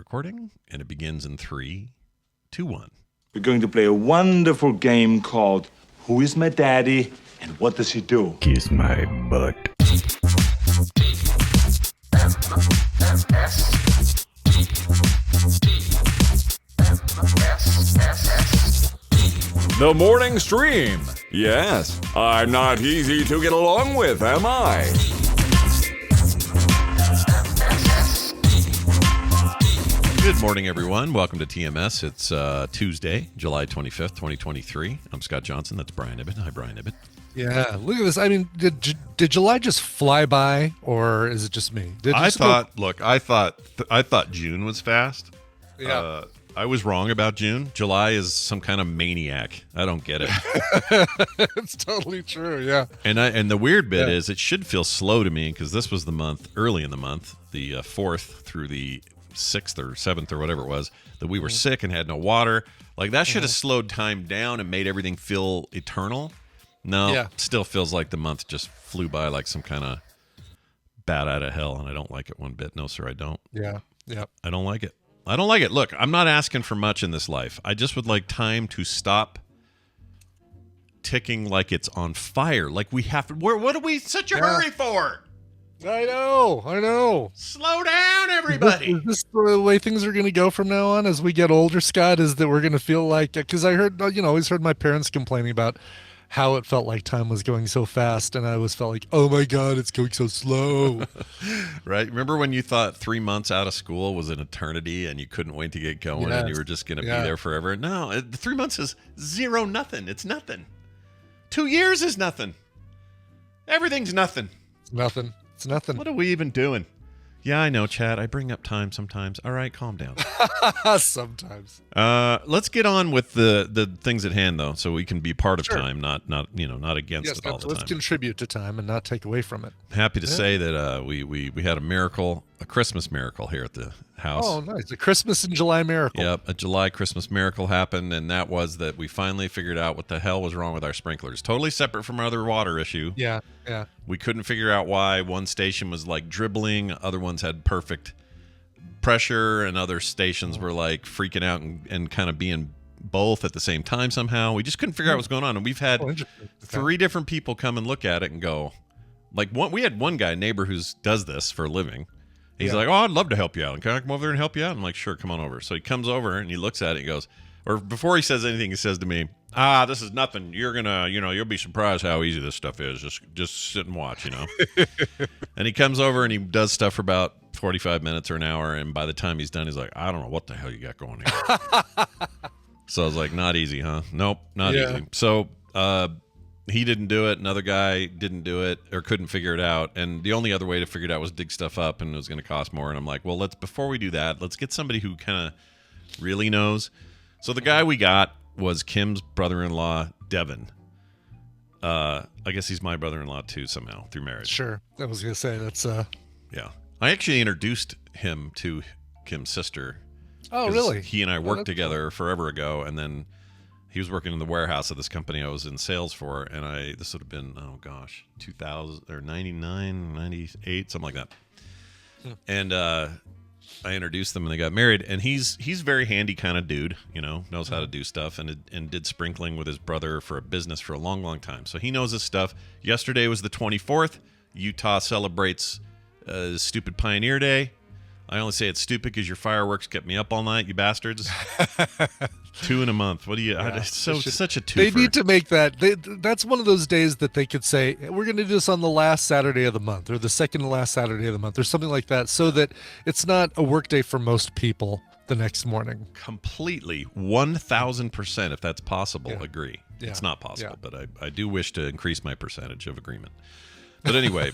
recording, and it begins in 3, 2, 1. We're going to play a wonderful game called Who is My Daddy and What Does He Do? Kiss my butt. The morning stream. Yes, I'm not easy to get along with, am I? Good morning, everyone. Welcome to TMS. It's Tuesday, July 25th, 2023. I'm Scott Johnson. That's Brian Ibbett. Hi, Brian Ibbett. Yeah, look at this. I mean, did July just fly by, or is it just me? I thought June was fast. Yeah. I was wrong about June. July is some kind of maniac. I don't get it. It's totally true. Yeah. And the weird bit is it should feel slow to me because this was the month, early in the month, the 4th through the 6th or 7th or whatever it was, that we were sick and had no water. Like that should have slowed time down and made everything feel eternal. No, it still feels like the month just flew by like some kind of bat out of hell, and I don't like it one bit. No, sir, I don't. Yeah. Yep. I don't like it. I don't like it. Look, I'm not asking for much in this life. I just would like time to stop ticking like it's on fire. Like we have to. What are we such a hurry for? I know. Slow down, everybody. Is this the way things are going to go from now on as we get older, Scott? Is that we're going to feel like, because I heard, always heard my parents complaining about how it felt like time was going so fast, and I always felt like, oh my God, it's going so slow. Right? Remember when you thought 3 months out of school was an eternity and you couldn't wait to get going and you were just going to be there forever? No, 3 months is nothing. It's nothing. 2 years is nothing. Everything's nothing. It's nothing. What are we even doing? Yeah, I know, Chad. I bring up time sometimes. All right, calm down. Sometimes. Let's get on with the things at hand, though, so we can be part of time, not against it all the time. Let's contribute to time and not take away from it. Happy to say that we had a Christmas miracle here at the house. Oh, nice. A Christmas in July miracle. Yep, a July Christmas miracle happened, and that was that we finally figured out what the hell was wrong with our sprinklers. Totally separate from our other water issue. Yeah. We couldn't figure out why one station was like dribbling, other ones had perfect pressure, and other stations were like freaking out and kind of being both at the same time somehow. We just couldn't figure out what's going on, and we've had 3 different people come and look at it and go, like, we had one guy, neighbor, who does this for a living. He's like, oh, I'd love to help you out. Can I come over there and help you out? I'm like, sure, come on over. So he comes over and he looks at it and he goes, or before he says anything, he says to me, this is nothing. You're gonna, you'll be surprised how easy this stuff is. Just sit and watch, And he comes over and he does stuff for about 45 minutes or an hour, and by the time he's done, he's like, I don't know what the hell you got going here. So I was like, not easy, huh? Nope, not easy. So he didn't do it. Another guy didn't do it or couldn't figure it out. And the only other way to figure it out was dig stuff up, and it was going to cost more. And I'm like, well, before we do that, let's get somebody who kind of really knows. So the guy we got was Kim's brother-in-law, Devin. I guess he's my brother-in-law too somehow through marriage. Sure. I was going to say that's Yeah. I actually introduced him to Kim's sister. Oh, really? He and I worked together forever ago, and then he was working in the warehouse of this company I was in sales for, and this would have been, 2000 or 99, 98, something like that. And I introduced them, and they got married, and he's very handy kind of dude, knows how to do stuff, and did sprinkling with his brother for a business for a long, long time. So he knows his stuff. Yesterday was the 24th. Utah celebrates Stupid Pioneer Day. I only say it's stupid because your fireworks kept me up all night, you bastards. 2 in a month. What do you? Yeah, it's such a twofer. They need to make that. That's one of those days that they could say, we're going to do this on the last Saturday of the month, or the second to last Saturday of the month, or something like that, so that it's not a work day for most people the next morning. Completely, 1,000%, if that's possible, agree. Yeah. It's not possible, but I do wish to increase my percentage of agreement. But anyway,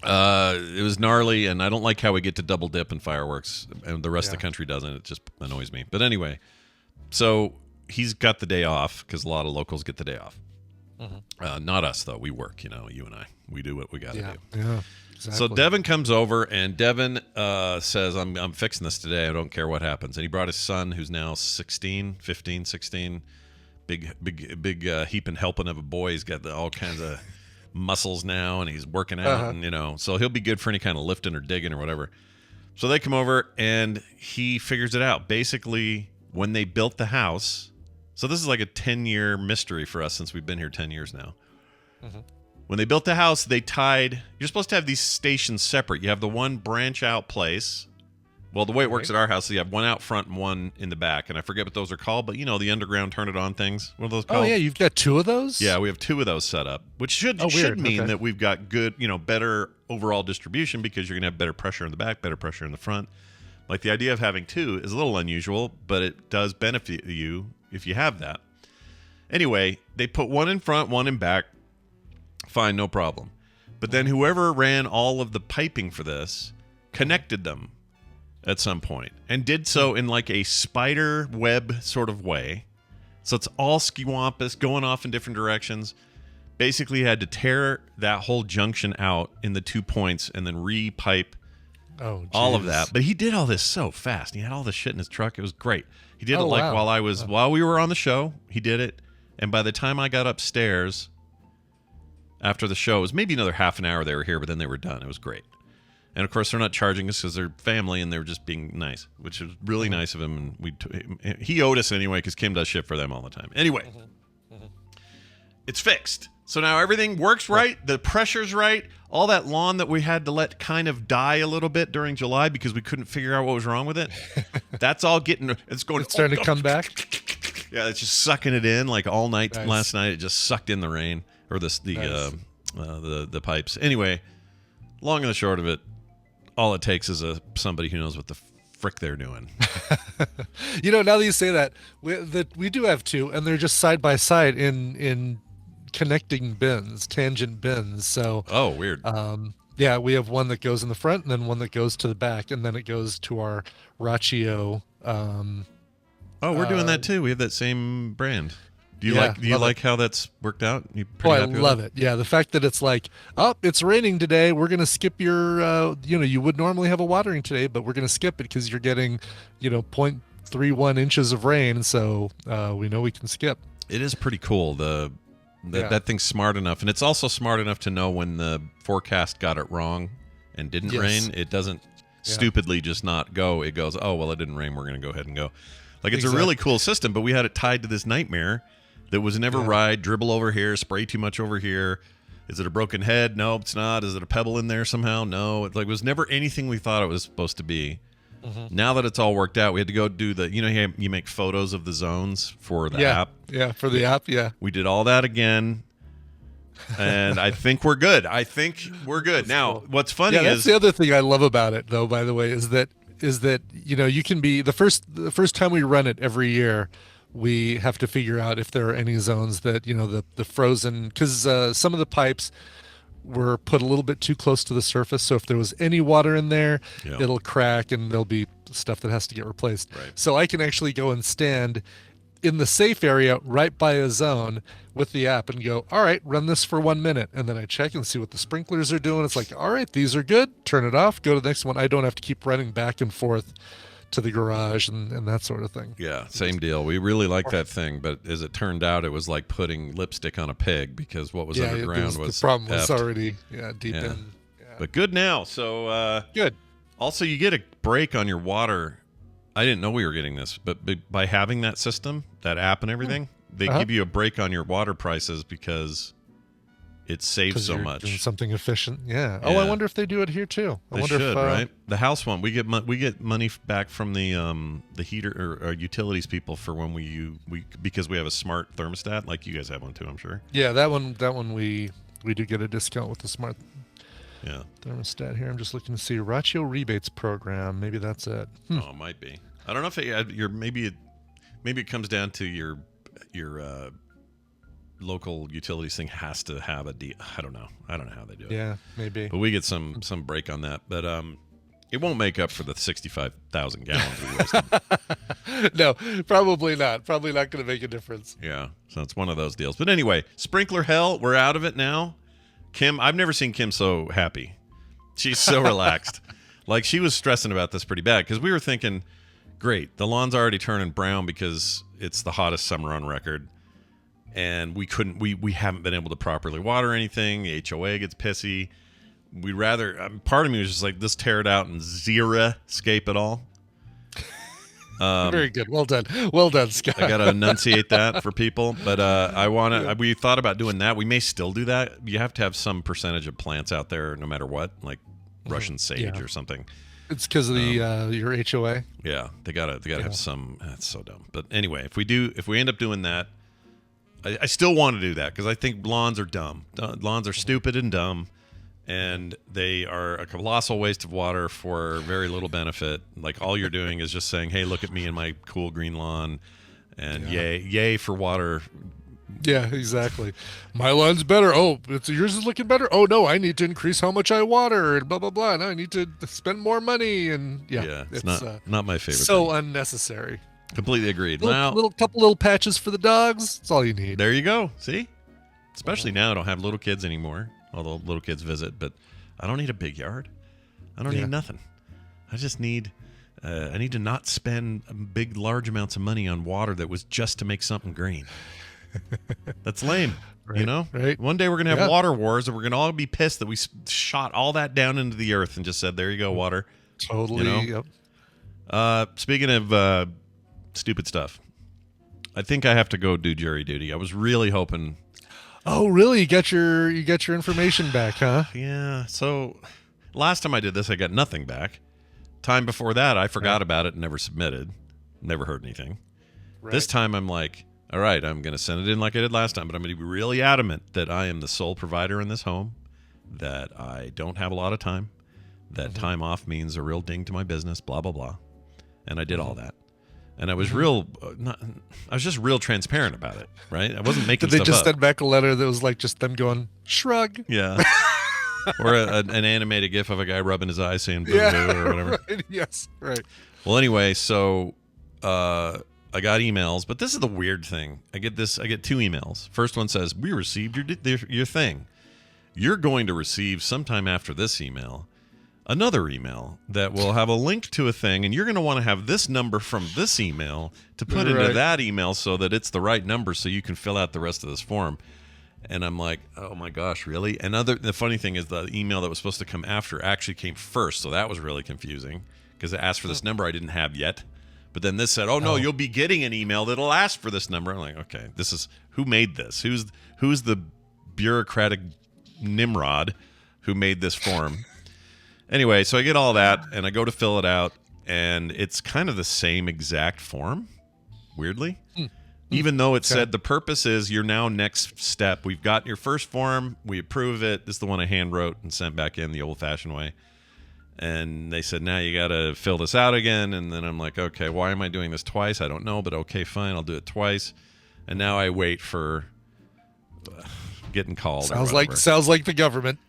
it was gnarly, and I don't like how we get to double dip in fireworks, and the rest of the country doesn't. It just annoys me. But anyway, so he's got the day off because a lot of locals get the day off. Not us, though. We work, you and I. We do what we got to do. Yeah, exactly. So Devin comes over, and Devin says, I'm fixing this today. I don't care what happens. And he brought his son, who's now 16, big heaping helping of a boy. He's got all kinds of muscles now, and he's working out, and so he'll be good for any kind of lifting or digging or whatever. So they come over and he figures it out. Basically, when they built the house, so this is like a 10-year mystery for us since we've been here 10 years now. Mm-hmm. When they built the house, they tied, you're supposed to have these stations separate. You have the one branch out place. Well, the way it works at our house is you have one out front and one in the back. And I forget what those are called, but you know, the underground turn it on things. What are those called? Oh, yeah, you've got 2 of those? Yeah, we have 2 of those set up, which should mean that we've got good, better overall distribution because you're going to have better pressure in the back, better pressure in the front. Like the idea of having 2 is a little unusual, but it does benefit you if you have that. Anyway, they put one in front, one in back. Fine, no problem. But then whoever ran all of the piping for this connected them at some point and did so in like a spider web sort of way. So it's all skiwampus going off in different directions. Basically had to tear that whole junction out in the 2 points and then re-pipe all of that. But he did all this so fast. He had all this shit in his truck. It was great. He did it while we were on the show. He did it. And by the time I got upstairs after the show, it was maybe another half an hour they were here, but then they were done. It was great. And of course, they're not charging us because they're family and they were just being nice, which was really nice of him. And he owed us anyway because Kim does shit for them all the time. Anyway, it's fixed. So now everything works right. The pressure's right. All that lawn that we had to let kind of die a little bit during July because we couldn't figure out what was wrong with it. That's all it's starting to come back. Yeah, it's just sucking it in like all night. Nice. Last night it just sucked in the rain or the pipes. Anyway, long and the short of it, all it takes is somebody who knows what the frick they're doing. Now that you say that, we do have 2, and they're just side by side in connecting bins, tangent bins. So weird. Yeah, we have one that goes in the front, and then one that goes to the back, and then it goes to our Raccio. We're doing that too. We have that same brand. Do you like how that's worked out? I love it. Yeah, the fact that it's like, it's raining today. We're going to skip your, you would normally have a watering today, but we're going to skip it because you're getting, 0.31 inches of rain. So we know we can skip. It is pretty cool. That thing's smart enough. And it's also smart enough to know when the forecast got it wrong and didn't rain. It doesn't stupidly just not go. It goes, it didn't rain. We're going to go ahead and go. Like, it's a really cool system, but we had it tied to this nightmare that was never ride, dribble over here, spray too much over here. Is it a broken head? No, it's not. Is it a pebble in there somehow? No. It was never anything we thought it was supposed to be. Mm-hmm. Now that it's all worked out, we had to go do you make photos of the zones for the app. Yeah, for the app, yeah. We did all that again, and I think we're good. Now, cool. What's funny is... that's the other thing I love about it, though, by the way, is that you can be... The first time we run it every year, we have to figure out if there are any zones that, the frozen, because some of the pipes were put a little bit too close to the surface. So if there was any water in there, it'll crack and there'll be stuff that has to get replaced. Right. So I can actually go and stand in the safe area right by a zone with the app and go, all right, run this for 1 minute. And then I check and see what the sprinklers are doing. It's like, all right, these are good. Turn it off. Go to the next one. I don't have to keep running back and forth to the garage and that sort of thing. Yeah, same deal. We really like that thing, but as it turned out, it was like putting lipstick on a pig because what was underground was the problem was effed. already deep in. Yeah. But good now. So good. Also, you get a break on your water. I didn't know we were getting this, but by having that system, that app and everything, they give you a break on your water prices because it saves so much. Doing something efficient, yeah. I wonder if they do it here too. They should, right? The house one, we get money back from the heater or utilities people for when we because we have a smart thermostat, like you guys have one too, I'm sure. Yeah, that one we do get a discount with the smart thermostat here. I'm just looking to see Raccio rebates program. Maybe that's it. Oh, it might be. I don't know if maybe it comes down to your local utilities thing has to have a deal. I don't know how they do it. Yeah, maybe. But we get some break on that. But it won't make up for the 65,000 gallons we wasted. No, probably not. Probably not going to make a difference. Yeah, so it's one of those deals. But anyway, sprinkler hell, we're out of it now. Kim, I've never seen Kim so happy. She's so relaxed. Like, she was stressing about this pretty bad because we were thinking, great, the lawn's already turning brown because it's the hottest summer on record. And we haven't been able to properly water anything. The HOA gets pissy. we'd rather. Part of me was just like, let's tear it out and zero escape it all. Very good. Well done. Well done, Scott. I got to enunciate that for people, but I want to. We thought about doing that. We may still do that. You have to have some percentage of plants out there, no matter what, like Russian sage or something. It's because of the your HOA. Yeah, they gotta have some. That's so dumb. But anyway, if we end up doing that, I still want to do that because I think lawns are dumb. Lawns are stupid and dumb. And they are a colossal waste of water for very little benefit. Like all you're doing is just saying, "Hey, look at me and my cool green lawn," and yay for water. Yeah, exactly. My lawn's better. Oh, yours is looking better. Oh no, I need to increase how much I water and blah blah blah. Now I need to spend more money and it's not my favorite. So thing. Unnecessary. Completely agreed. Couple little patches for the dogs. That's all you need. There you go. See, especially now I don't have little kids anymore. Although little kids visit, but I don't need a big yard. I don't need nothing. I just need I need to not spend large amounts of money on water that was just to make something green. That's lame, right, you know? Right. One day we're going to have water wars, and we're going to all be pissed that we shot all that down into the earth and just said, there you go, water. Totally, you know? Speaking of stupid stuff, I think I have to go do jury duty. I was really hoping... Oh, really? You got your information back, huh? Yeah. So last time I did this, I got nothing back. Time before that, I forgot about it and never submitted. Never heard anything. Right. This time, I'm like, all right, I'm going to send it in like I did last time, but I'm going to be really adamant that I am the sole provider in this home, that I don't have a lot of time, that time off means a real ding to my business, blah, blah, blah. And I did all that. And I was I was just real transparent about it, right? I wasn't making Did they just stuff up. send back a letter that was like just them going, shrug? Yeah. Or an animated gif of a guy rubbing his eyes saying boo boo or whatever. Right, yes, right. Well, anyway, so I got emails, but this is the weird thing. I get two emails. First one says, we received your thing. You're going to receive sometime after this email another email that will have a link to a thing, and you're going to want to have this number from this email to put into that email so that it's the right number so you can fill out the rest of this form. And I'm like, oh my gosh, really? And the funny thing is the email that was supposed to come after actually came first, so that was really confusing because it asked for this number I didn't have yet. But then this said, oh no, you'll be getting an email that'll ask for this number. I'm like, okay, this is who made this? Who's the bureaucratic Nimrod who made this form? Anyway, so I get all that, and I go to fill it out, and it's kind of the same exact form, weirdly. Even though it said the purpose is your now next step. We've got your first form. We approve it. This is the one I hand wrote and sent back in the old-fashioned way. And they said, now you got to fill this out again. And then I'm like, okay, why am I doing this twice? I don't know, but okay, fine, I'll do it twice. And now I wait for getting called. Sounds like the government.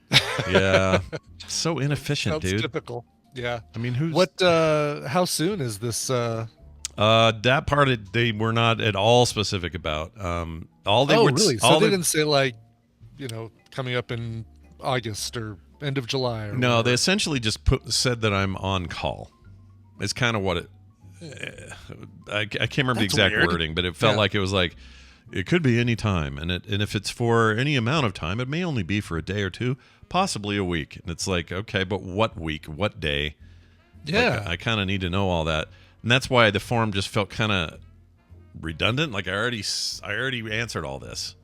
Yeah. So inefficient, Sounds dude. Typical. Yeah. I mean, how soon is this that part they were not at all specific about. Really? So they didn't say coming up in August or end of July or No, whatever. they essentially just said that I'm on call. It's kind of what it I can't remember the exact wording, but it felt like it was like it could be any time, and if it's for any amount of time, it may only be for a day or two, possibly a week. And it's like, okay, but what week, what day? Yeah, I kind of need to know all that, and that's why the form just felt kind of redundant. Like I already answered all this,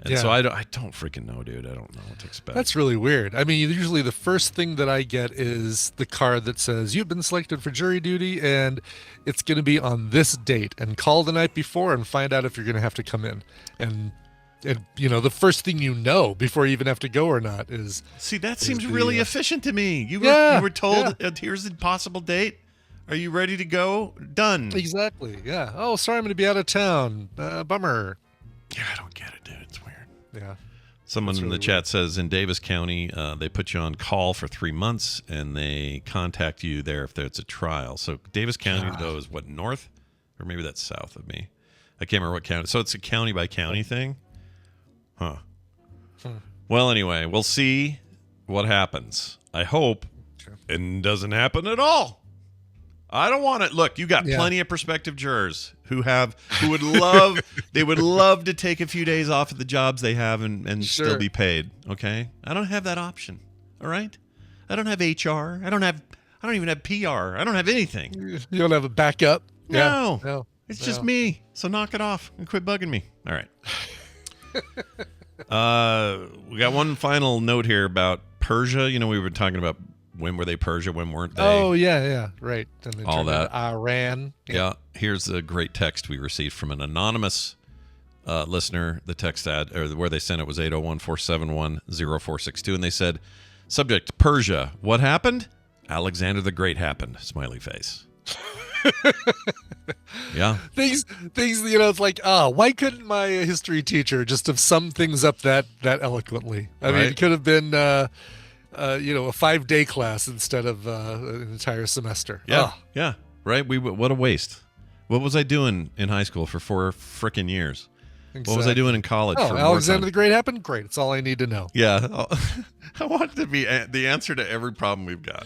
and so I don't freaking know, dude. I don't know what to expect. That's really weird. I mean, usually the first thing that I get is the card that says you've been selected for jury duty, and it's going to be on this date. And call the night before and find out if you're going to have to come in. And the first thing you know before you even have to go or not is. See, that seems really efficient to me. You were told here's the possible date. Are you ready to go? Done. Exactly. Yeah. Oh, sorry, I'm going to be out of town. Bummer. Yeah, I don't get it, dude. It's weird. Yeah. Someone in the chat says in Davis County, they put you on call for 3 months, and they contact you there if there's a trial. So Davis County, though, is what, north? Or maybe that's south of me. I can't remember what county. So it's a county-by-county thing? Huh. Well, anyway, we'll see what happens. I hope it doesn't happen at all. I don't want it. Look, you got plenty of prospective jurors who would love to take a few days off of the jobs they have and still be paid. Okay, I don't have that option. All right. I don't have HR. I don't even have PR. I don't have anything. You don't have a backup. No. No. It's just me. So knock it off and quit bugging me. All right. We got one final note here about Persia. You know, we were talking about when were they Persia, when weren't they? Oh, yeah. Right. And they all turned that. into Iran. Yeah. Here's a great text we received from an anonymous listener. The text or where they sent it was 801-471-0462. And they said, subject, Persia. What happened? Alexander the Great happened. Smiley face. Yeah. Things, you know, it's like, why couldn't my history teacher just have summed things up that eloquently? I mean, it could have been, a 5-day class instead of an entire semester. Yeah. Yeah. Right. What a waste. What was I doing in high school for 4 frickin' years? Exactly. What was I doing in college? Oh, Alexander the Great happened? Great. It's all I need to know. Yeah. I want it to be the answer to every problem we've got.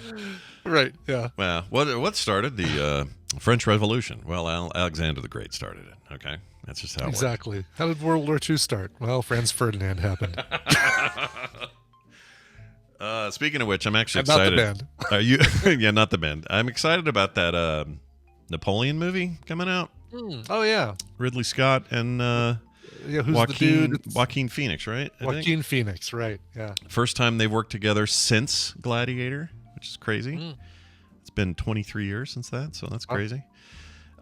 Right. Yeah. Well, what started the French Revolution? Well, Alexander the Great started it. Okay. That's just how it exactly worked. How did World War II start? Well, Franz Ferdinand happened. Speaking of which, I'm actually excited. Not the band. Are you? Yeah, not the band. I'm excited about that Napoleon movie coming out. Oh, yeah. Ridley Scott and who's Joaquin, the dude? Joaquin Phoenix, right? Joaquin Phoenix, right. Yeah. First time they've worked together since Gladiator, which is crazy. It's been 23 years since that, so that's crazy.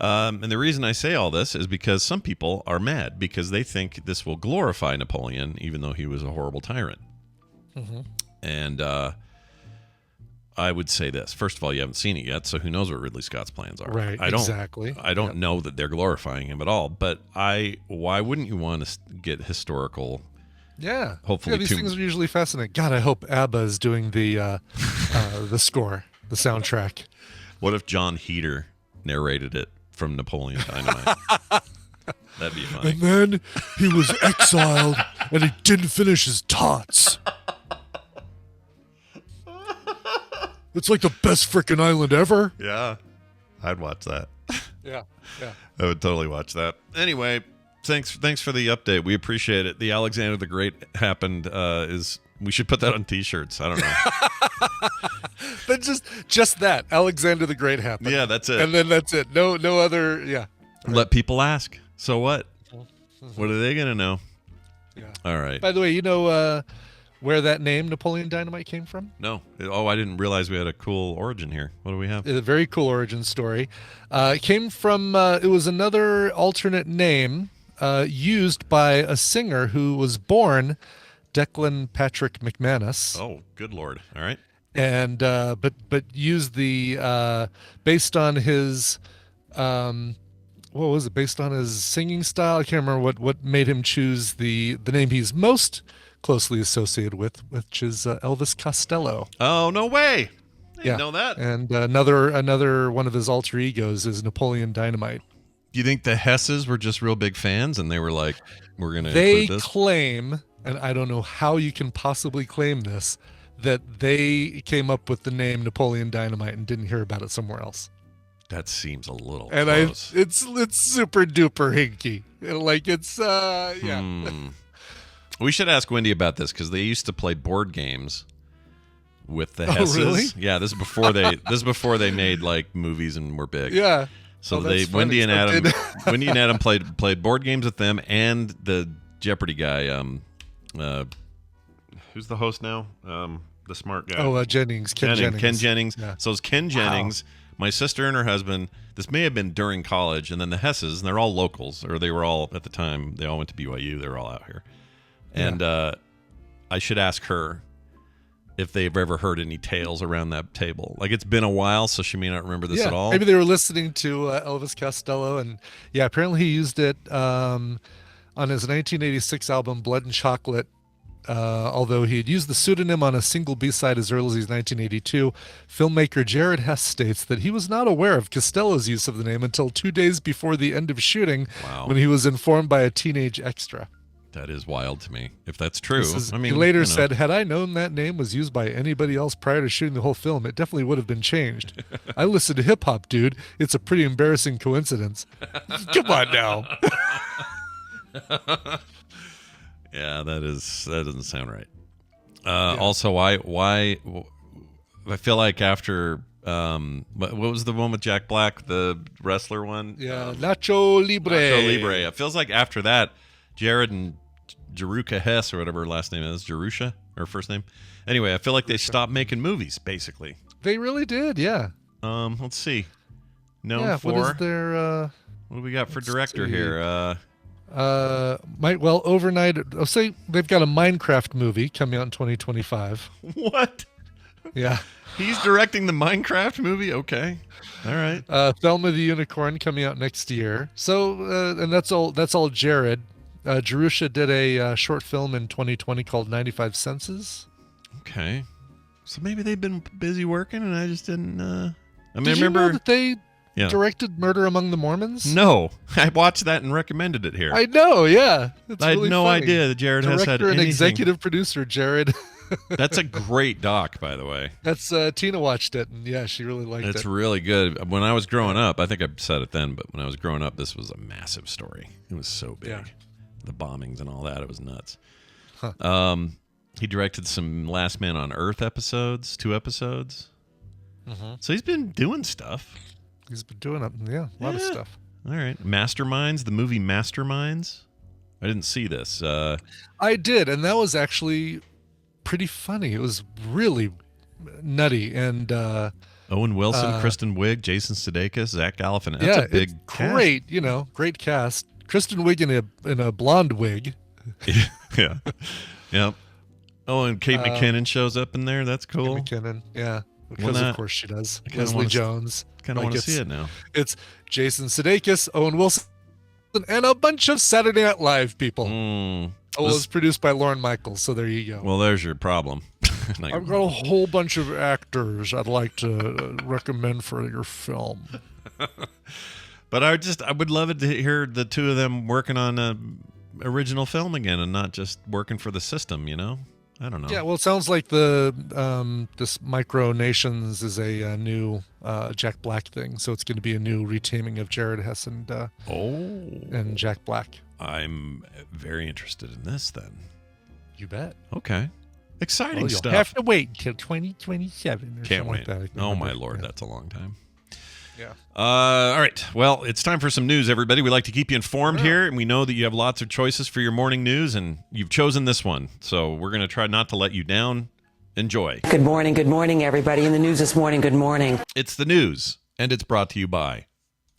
And the reason I say all this is because some people are mad because they think this will glorify Napoleon, even though he was a horrible tyrant. Mm-hmm. And I would say this. First of all, you haven't seen it yet, so who knows what Ridley Scott's plans are. Right, exactly. I don't know that they're glorifying him at all, but why wouldn't you want to get historical? Yeah. Hopefully, these things are usually fascinating. God, I hope ABBA is doing the score, the soundtrack. What if John Heater narrated it from Napoleon Dynamite? That'd be funny. And then he was exiled, and he didn't finish his Tots. It's like the best frickin' island ever. Yeah, I'd watch that. Yeah. I would totally watch that. Anyway, thanks for the update. We appreciate it. The Alexander the Great happened. We should put that on T-shirts. I don't know. But just that Alexander the Great happened. Yeah, that's it. And then that's it. No other. Yeah. Right. Let people ask. So what? What are they gonna know? Yeah. All right. By the way, you know where that name Napoleon Dynamite came from? No. Oh, I didn't realize we had a cool origin here. What do we have? A very cool origin story. It came from, it was another alternate name used by a singer who was born Declan Patrick McManus. Oh, good Lord. All right. And, but used the, based on his, what was it? Based on his singing style. I can't remember what made him choose the name he's most closely associated with, which is Elvis Costello. Oh, no way. I didn't know that. And another one of his alter egos is Napoleon Dynamite. Do you think the Hesses were just real big fans and they were like, we're going to They include this? claim, and I don't know how you can possibly claim this, that they came up with the name Napoleon Dynamite and didn't hear about it somewhere else. That seems a little And close. it's super duper hinky. Like it's yeah. We should ask Wendy about this because they used to play board games with the Hesses. Really? Yeah, this is before they made like movies and were big. Yeah. So that's funny. Wendy and Adam played board games with them and the Jeopardy guy. Who's the host now? The smart guy. Oh, Jennings. Ken Jennings. Yeah. So it's Ken Jennings, my sister and her husband. This may have been during college, and then the Hesses, and they're all locals, or they were all at the time. They all went to BYU. They were all out here. And I should ask her if they've ever heard any tales around that table. Like, it's been a while, so she may not remember this at all. Maybe they were listening to Elvis Costello, and apparently he used it on his 1986 album Blood and Chocolate. Although he had used the pseudonym on a single B-side as early as 1982, filmmaker Jared Hess states that he was not aware of Costello's use of the name until 2 days before the end of shooting, when he was informed by a teenage extra. That is wild to me, if that's true. He later said, had I known that name was used by anybody else prior to shooting the whole film, it definitely would have been changed. I listened to hip-hop, dude. It's a pretty embarrassing coincidence. Come on now. Yeah, that doesn't sound right. Also, why? I feel like after what was the one with Jack Black, the wrestler one? Yeah, Nacho Libre. Nacho Libre. It feels like after that, Jared and Jerusha Hess, or whatever her last name is, Jerusha, her first name. Anyway, I feel like they stopped making movies, basically. They really did, yeah. Let's see. What is their... what do we got for director here? Overnight... I'll say they've got a Minecraft movie coming out in 2025. What? Yeah. He's directing the Minecraft movie? Okay. All right. Thelma the Unicorn coming out next year. So, and that's all Jared. Jerusha did a short film in 2020 called 95 Senses. Okay. So maybe they've been busy working and I just didn't... I Did you remember know that they directed Murder Among the Mormons? No. I watched that and recommended it here. I know, yeah. It's I had really no funny. idea that Jared Hess had Director and anything. executive producer, Jared. That's a great doc, by the way. That's Tina watched it, and yeah, she really liked it. It's really good. When I was growing up, I think I said it then, but when I was growing up, this was a massive story. It was so big. Yeah. The bombings and all that, it was nuts. Huh. He directed some Last Man on Earth episodes, 2 episodes. Mm-hmm. So he's been doing stuff. He's been doing a lot of stuff. All right. Masterminds, the movie Masterminds. I didn't see this. I did, and that was actually pretty funny. It was really nutty, and Owen Wilson, Kristen Wiig, Jason Sudeikis, Zach Galifianakis. That's a big cast. Great, great cast. Kristen Wiig in a blonde wig. Yeah. Yep. Oh, and Kate McKinnon shows up in there. That's cool. Kate McKinnon, yeah. Because of course she does. Leslie Jones. Kind of want to see it now. It's Jason Sudeikis, Owen Wilson, and a bunch of Saturday Night Live people. It was produced by Lorne Michaels, so there you go. Well, there's your problem. I've got a whole bunch of actors I'd like to recommend for your film. But I would love it to hear the two of them working on a original film again and not just working for the system, I don't know. Yeah, well, it sounds like this Micro Nations is a new Jack Black thing, so it's going to be a new retaming of Jared Hess and Jack Black. I'm very interested in this then. You bet. Okay. Exciting stuff. You'll have to wait until 2027 or Can't something wait. like that. Oh, my Lord, that's a long time. Yeah. All right. Well, it's time for some news, everybody. We like to keep you informed here, and we know that you have lots of choices for your morning news, and you've chosen this one. So we're going to try not to let you down. Enjoy. Good morning, everybody. In the news this morning, good morning. It's the news, and it's brought to you by...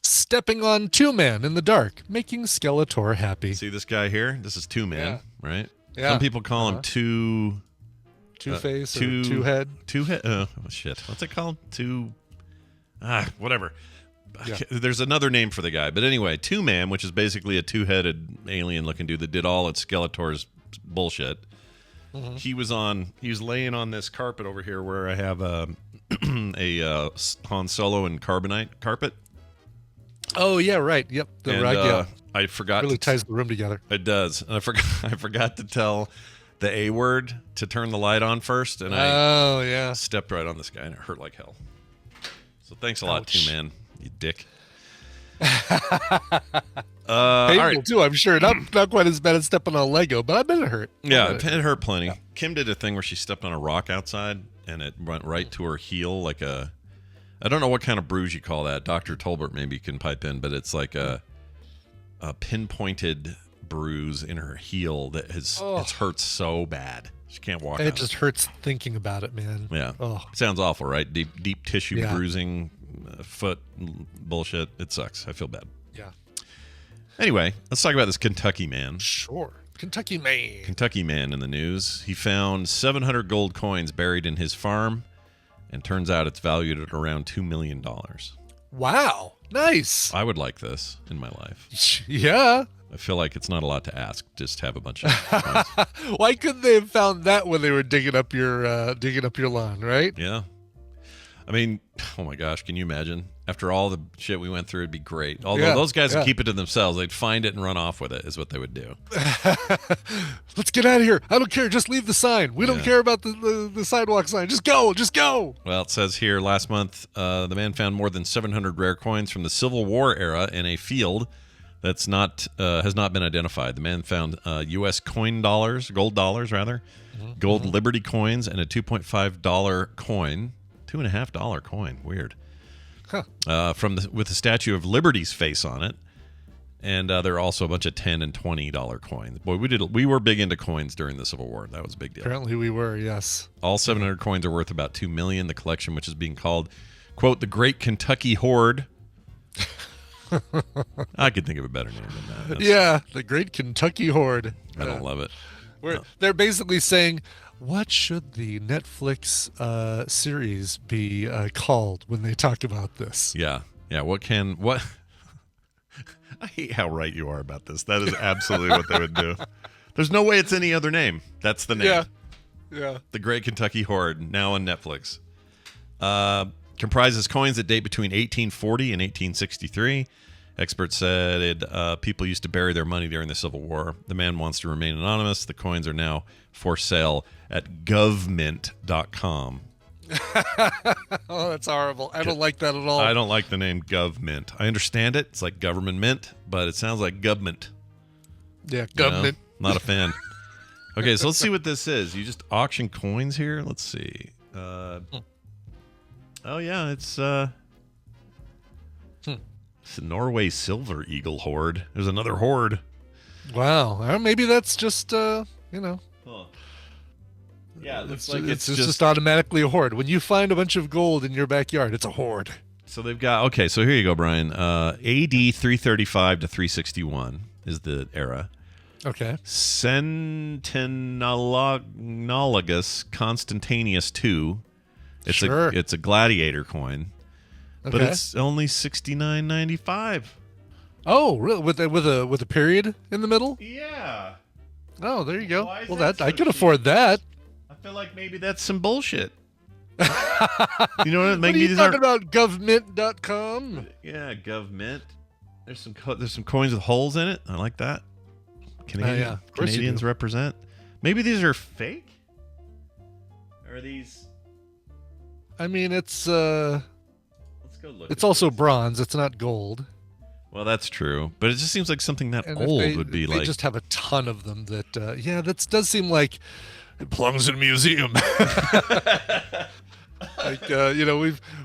Stepping on Two-Man in the dark, making Skeletor happy. See this guy here? This is Two-Man, right? Yeah. Some people call him Two-Face or Two-Head. Two-Head. Oh, shit. What's it called? Whatever. Yeah. There's another name for the guy. But anyway, Two-Man, which is basically a two-headed alien-looking dude that did all at Skeletor's bullshit. Mm-hmm. He was laying on this carpet over here where I have a Han Solo and Carbonite carpet. Oh, yeah, right. Yep. The rug, yeah. I forgot. It really ties the room together. It does. And I forgot to tell the A word to turn the light on first. And I stepped right on this guy and it hurt like hell. So thanks a lot, Two-Man, you dick. Painful right. too, I'm sure. Not quite as bad as stepping on Lego, but I bet it hurt. Yeah, it hurt plenty. Yeah. Kim did a thing where she stepped on a rock outside and it went right to her heel, like I don't know what kind of bruise you call that. Dr. Tolbert maybe can pipe in, but it's like a pinpointed bruise in her heel that it's hurt so bad. She can't walk. It just hurts thinking about it, man. Yeah. Oh. Sounds awful, right? Deep tissue bruising, foot bullshit. It sucks. I feel bad. Yeah. Anyway, let's talk about this Kentucky man. Sure. Kentucky man in the news. He found 700 gold coins buried in his farm, and turns out it's valued at around $2 million. Wow. Nice. I would like this in my life. Yeah. I feel like it's not a lot to ask. Just have a bunch of coins. Why couldn't they have found that when they were digging up your lawn, right? Yeah. I mean, oh my gosh, can you imagine? After all the shit we went through, it'd be great. Although those guys would keep it to themselves. They'd find it and run off with it is what they would do. Let's get out of here. I don't care. Just leave the sign. We don't care about the sidewalk sign. Just go. Just go. Well, it says here, last month, the man found more than 700 rare coins from the Civil War era in a field that's not has not been identified. The man found U.S. gold dollars, gold Liberty coins, and a $2.5 coin, $2.50 coin. Weird. Huh. With the Statue of Liberty's face on it, and there are also a bunch of $10 and $20 coins. Boy, we were big into coins during the Civil War. That was a big deal. Apparently, we were. Yes. All 700 coins are worth about $2 million. The collection, which is being called, quote, the Great Kentucky Hoard. I could think of a better name than that. Yeah, the Great Kentucky Hoard. I don't love it. They're basically saying, what should the Netflix series be called when they talk about this? Yeah. What? I hate how right you are about this. That is absolutely what they would do. There's no way it's any other name. That's the name. Yeah. The Great Kentucky Hoard, now on Netflix. Comprises coins that date between 1840 and 1863. Experts said people used to bury their money during the Civil War. The man wants to remain anonymous. The coins are now for sale at govmint.com. Oh, that's horrible. I don't like that at all. I don't like the name GovMint. I understand it. It's like government mint, but it sounds like government. Yeah, government. Not a fan. Okay, so let's see what this is. You just auction coins here? Let's see. Oh, yeah, it's a Norway Silver Eagle Hoard. There's another hoard. Wow. Maybe that's just, Huh. Yeah, it looks like it's just automatically a hoard. When you find a bunch of gold in your backyard, it's a hoard. So they've got, okay, so here you go, Brian. AD 335 to 361 is the era. Okay. Centenologus Constantius II. It's a gladiator coin. Okay. But it's only $69.95. Oh, really? With a period in the middle? Yeah. Oh, there you go. Why is Well, that I so could cheap? afford that. I feel like maybe that's some bullshit. You know what? What Maybe are you these talking aren't. about? Govmint.com? Yeah, GovMint. There's some coins with holes in it. I like that. Yeah. Of course you Canadians do. represent. Maybe these are fake. Or are these? I mean, it's Let's go look. it's at also this. bronze. It's not gold. Well, that's true, but it just seems like something that And old if would be they like. just have a ton of them. That that does seem like it belongs in a museum. Like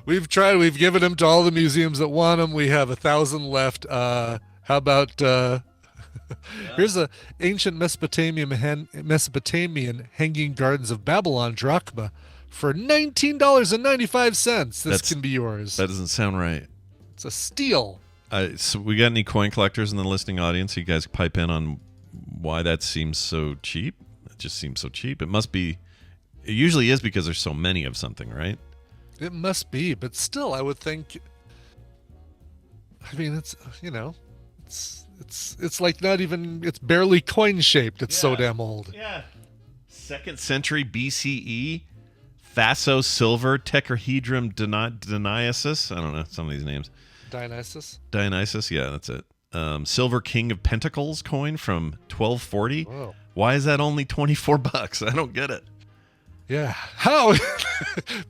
we've tried. We've given them to all the museums that want them. We have 1,000 left. How about? Here's a ancient Mesopotamian hanging gardens of Babylon drachma for $19.95. This can be yours. That doesn't sound right. It's a steal. So we got any coin collectors in the listening audience? You guys pipe in on why that seems so cheap. It just seems so cheap. It must be. It usually is because there's so many of something, right? It must be, but still, I would think. I mean, it's it's like not even. It's barely coin shaped. It's so damn old. Yeah. 2nd century BCE. Thasso silver tetrahedrum Dionysus. I don't know some of these names. Dionysus. Yeah, that's it. Silver King of Pentacles coin from 1240. Whoa. Why is that only $24? I don't get it. Yeah. How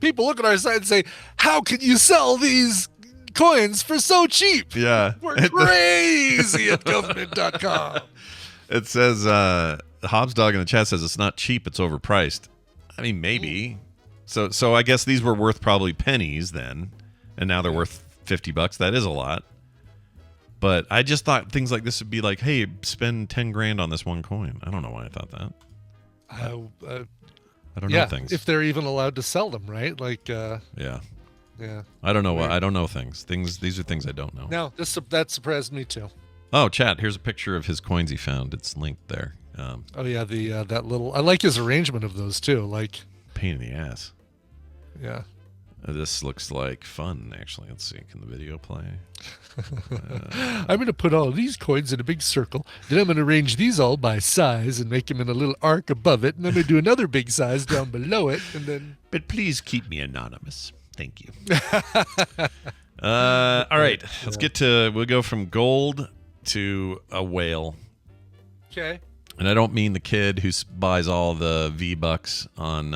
people look at our site and say, "How can you sell these coins for so cheap?" Yeah. We're crazy at government.com. It says Hobbs Dog in the chat says it's not cheap, it's overpriced. I mean, maybe. So I guess these were worth probably pennies then, and now they're worth $50. That is a lot. But I just thought things like this would be like, hey, spend 10 grand on this one coin. I don't know why I thought that. I don't know things. If they're even allowed to sell them, right? Like, Yeah. yeah. I don't know why. I don't know things. These are things I don't know. No, that surprised me too. Oh, chat. Here's a picture of his coins he found. It's linked there. Oh yeah, the that little. I like his arrangement of those too. Like, pain in the ass. yeah. This looks like fun, actually. Let's see. Can the video play? I'm going to put all these coins in a big circle. Then I'm going to arrange these all by size and make them in a little arc above it. And I'm going to do another big size down below it. And then. But please keep me anonymous. Thank you. All right. Let's get to. We'll go from gold to a whale. Okay. And I don't mean the kid who buys all the V-Bucks on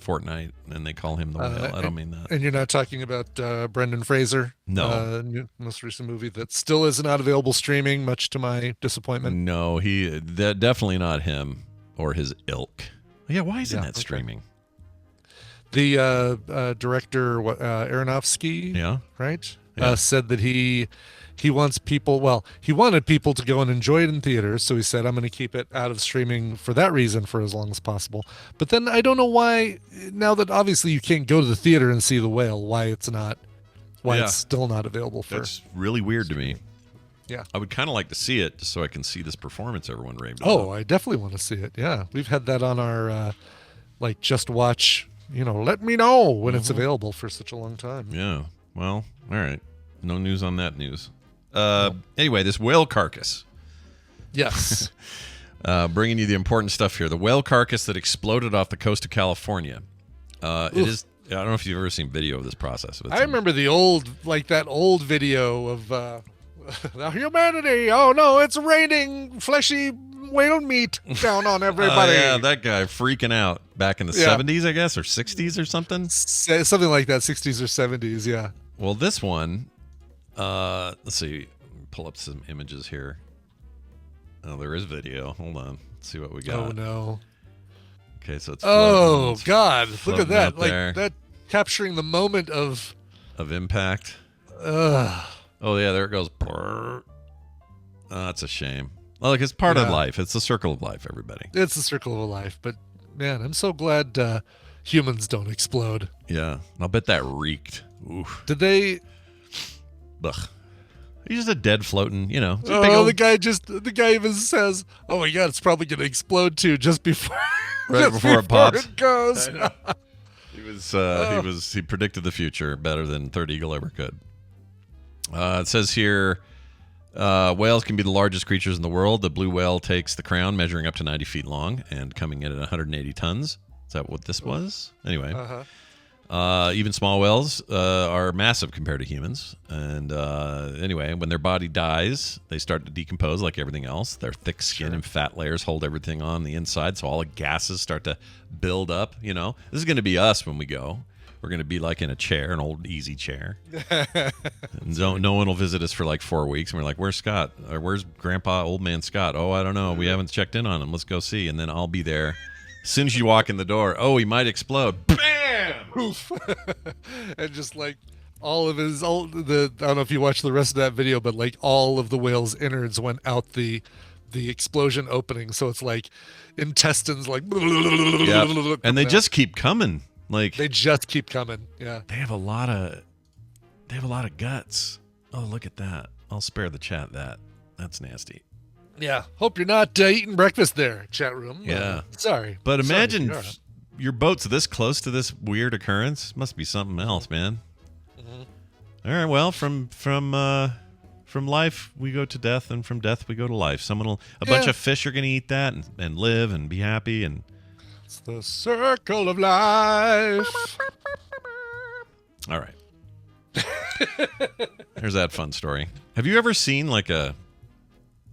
Fortnite and they call him the whale. I don't mean that. And you're not talking about Brendan Fraser? No. Most recent movie that still is not available streaming, much to my disappointment. No, definitely not him or his ilk. Yeah, why isn't that streaming? The director, Aronofsky, right? Yeah. Said that he wants people, he wanted people to go and enjoy it in theaters, so he said, I'm going to keep it out of streaming for that reason for as long as possible. But then I don't know why, now that obviously you can't go to the theater and see The Whale, why it's still not available for... That's really weird to me. Yeah. I would kind of like to see it just so I can see this performance everyone raved about. Oh, I definitely want to see it, yeah. We've had that on our, just watch, let me know when it's available for such a long time. Yeah. Well, all right. No news on that news. Anyway, this whale carcass. Yes. Bringing you the important stuff here. The whale carcass that exploded off the coast of California. It is. I don't know if you've ever seen video of this process. I remember the old video of the humanity. Oh no, it's raining fleshy whale meat down on everybody. Yeah, that guy freaking out back in the 70s, I guess, or 60s or something. Something like that, 60s or 70s. Yeah. Well, this one. Let's see. Pull up some images here. Oh, there is video. Hold on. Let's see what we got. Oh no. Okay, so it's God, look at that! Like there. that capturing the moment of impact. Oh yeah, there it goes. That's a shame. Well, look, it's part of life. It's the circle of life, everybody. It's the circle of life. But man, I'm so glad humans don't explode. Yeah, I'll bet that reeked. Oof. Did they? Ugh. He's just a dead floating, the guy even says, "Oh my God, it's probably going to explode too," just before, before it pops. It goes. He predicted the future better than Third Eagle ever could. It says here, whales can be the largest creatures in the world. The blue whale takes the crown, measuring up to 90 feet long and coming in at 180 tons. Is that what this was? Anyway. Even small whales are massive compared to humans. And anyway, when their body dies, they start to decompose like everything else. Their thick skin and fat layers hold everything on the inside, so all the gases start to build up. This is going to be us when we go. We're going to be like in a chair, an old easy chair. And no one will visit us for like 4 weeks. And we're like, where's Scott? Or where's Grandpa, old man Scott? Oh, I don't know. We haven't checked in on him. Let's go see. And then I'll be there. As soon as you walk in the door, he might explode. Bam! Poof. And just like I don't know if you watched the rest of that video, but like all of the whale's innards went out the explosion opening. So it's like intestines like. Yep. And they just keep coming. Like they just keep coming. Yeah. They have a lot of guts. Oh, look at that. I'll spare the chat that. That's nasty. Yeah. Hope you're not eating breakfast there, chat room. Yeah. Sorry. But imagine your boat's this close to this weird occurrence. Must be something else, man. Mm-hmm. All right. Well, from life we go to death, and from death we go to life. A bunch of fish are going to eat that and live and be happy. And it's the circle of life. All right. Here's that fun story. Have you ever seen like a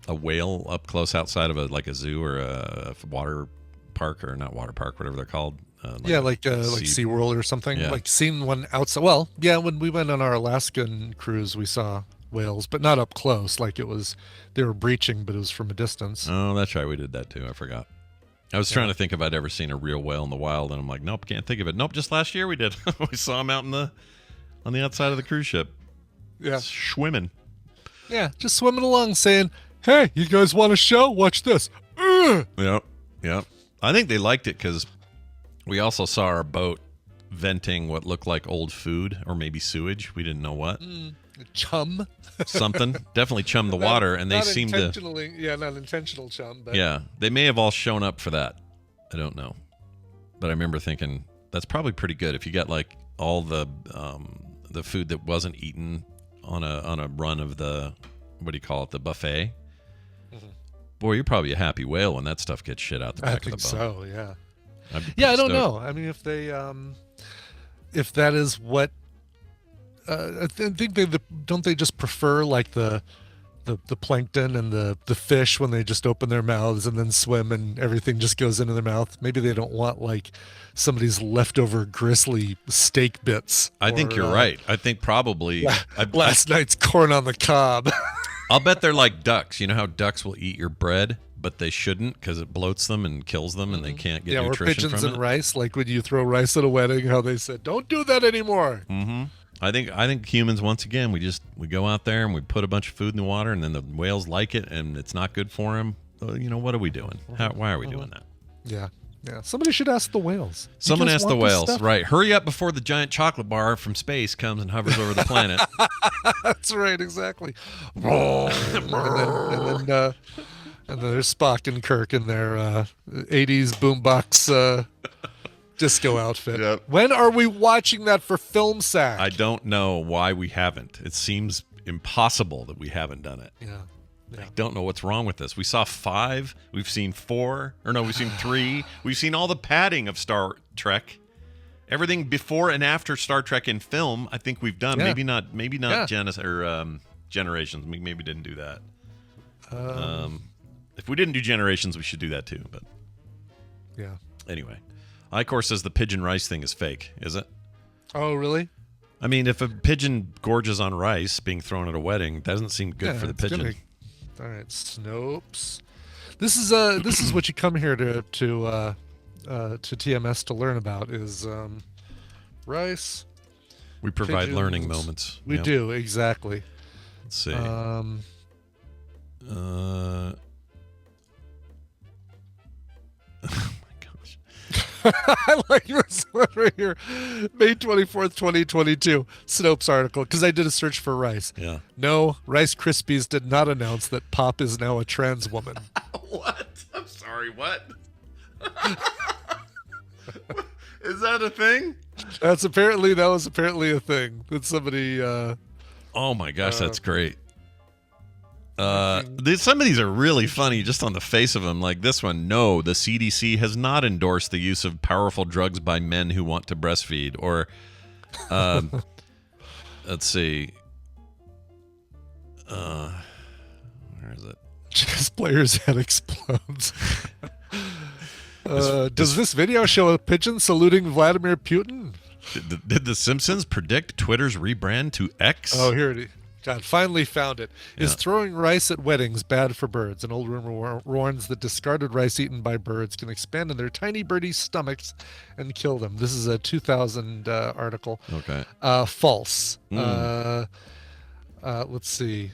whale up close outside of a zoo or a water park, or not water park, whatever they're called? Like SeaWorld or something. Yeah. Like seen one outside. Well, yeah, when we went on our Alaskan cruise, we saw whales, but not up close. Like they were breaching, but it was from a distance. Oh, that's right. We did that too. I forgot. I was trying to think if I'd ever seen a real whale in the wild, and I'm like, nope, can't think of it. Nope, just last year we did. We saw him out on the outside of the cruise ship. Yeah, swimming. Yeah, just swimming along, saying, "Hey, you guys want a show? Watch this." Yep. I think they liked it because we also saw our boat venting what looked like old food or maybe sewage. We didn't know what. Chum. Something. Definitely chum the water, and they seemed to. Yeah, not intentional chum, but. Yeah, they may have all shown up for that. I don't know, but I remember thinking that's probably pretty good if you got like all the food that wasn't eaten on a run of the, what do you call it, the buffet. Mm-hmm. Boy, you're probably a happy whale when that stuff gets shit out the back of the boat. I think so, yeah. Yeah, I don't know. I mean, if that is what, I think they just prefer like the the plankton and the fish when they just open their mouths and then swim and everything just goes into their mouth. Maybe they don't want like somebody's leftover gristly steak bits. I think you're right. I think probably last night's corn on the cob. I'll bet they're like ducks. You know how ducks will eat your bread, but they shouldn't because it bloats them and kills them, and they can't get nutrition or pigeons from and it. rice. Like when you throw rice at a wedding, how they said, "Don't do that anymore." Mm-hmm. I think humans, once again, we go out there and we put a bunch of food in the water, and then the whales like it, and it's not good for them. What are we doing? Why are we doing that? Yeah. Somebody should ask the whales. Someone asked the whales, right? Hurry up before the giant chocolate bar from space comes and hovers over the planet. That's right, exactly. and then there's Spock and Kirk in their 80s boombox disco outfit. Yep. When are we watching that for Film Sack? I don't know why we haven't. It seems impossible that we haven't done it. Yeah. I don't know what's wrong with this. We saw 5. We've seen 4. Or no, we've seen 3. We've seen all the padding of Star Trek. Everything before and after Star Trek in film, I think we've done. Yeah. Maybe not Generations. We maybe didn't do that. If we didn't do Generations, we should do that too. But yeah. Anyway, Icor says the pigeon rice thing is fake. Is it? Oh, really? I mean, if a pigeon gorges on rice being thrown at a wedding, doesn't seem good for the pigeon. All right, Snopes. This is what you come here to TMS to learn about is rice. We provide pigeons. learning moments. We do, exactly. Let's see. Oh my gosh. I like this one right here. May 24th, 2022. Snopes article, because I did a search for rice. Yeah. No, Rice Krispies did not announce that Pop is now a trans woman. What? I'm sorry, what? Is that a thing? That was apparently a thing that somebody Oh my gosh, that's great. Some of these are really funny just on the face of them. Like this one, no, the CDC has not endorsed the use of powerful drugs by men who want to breastfeed. Or, let's see. Where is it? Chess player's head explodes. Does this video show a pigeon saluting Vladimir Putin? Did The Simpsons predict Twitter's rebrand to X? Oh, here it is. God, finally found it. Yeah. Is throwing rice at weddings bad for birds? An old rumor warns that discarded rice eaten by birds can expand in their tiny birdie stomachs and kill them. This is a 2000 article. Okay. False. Let's see.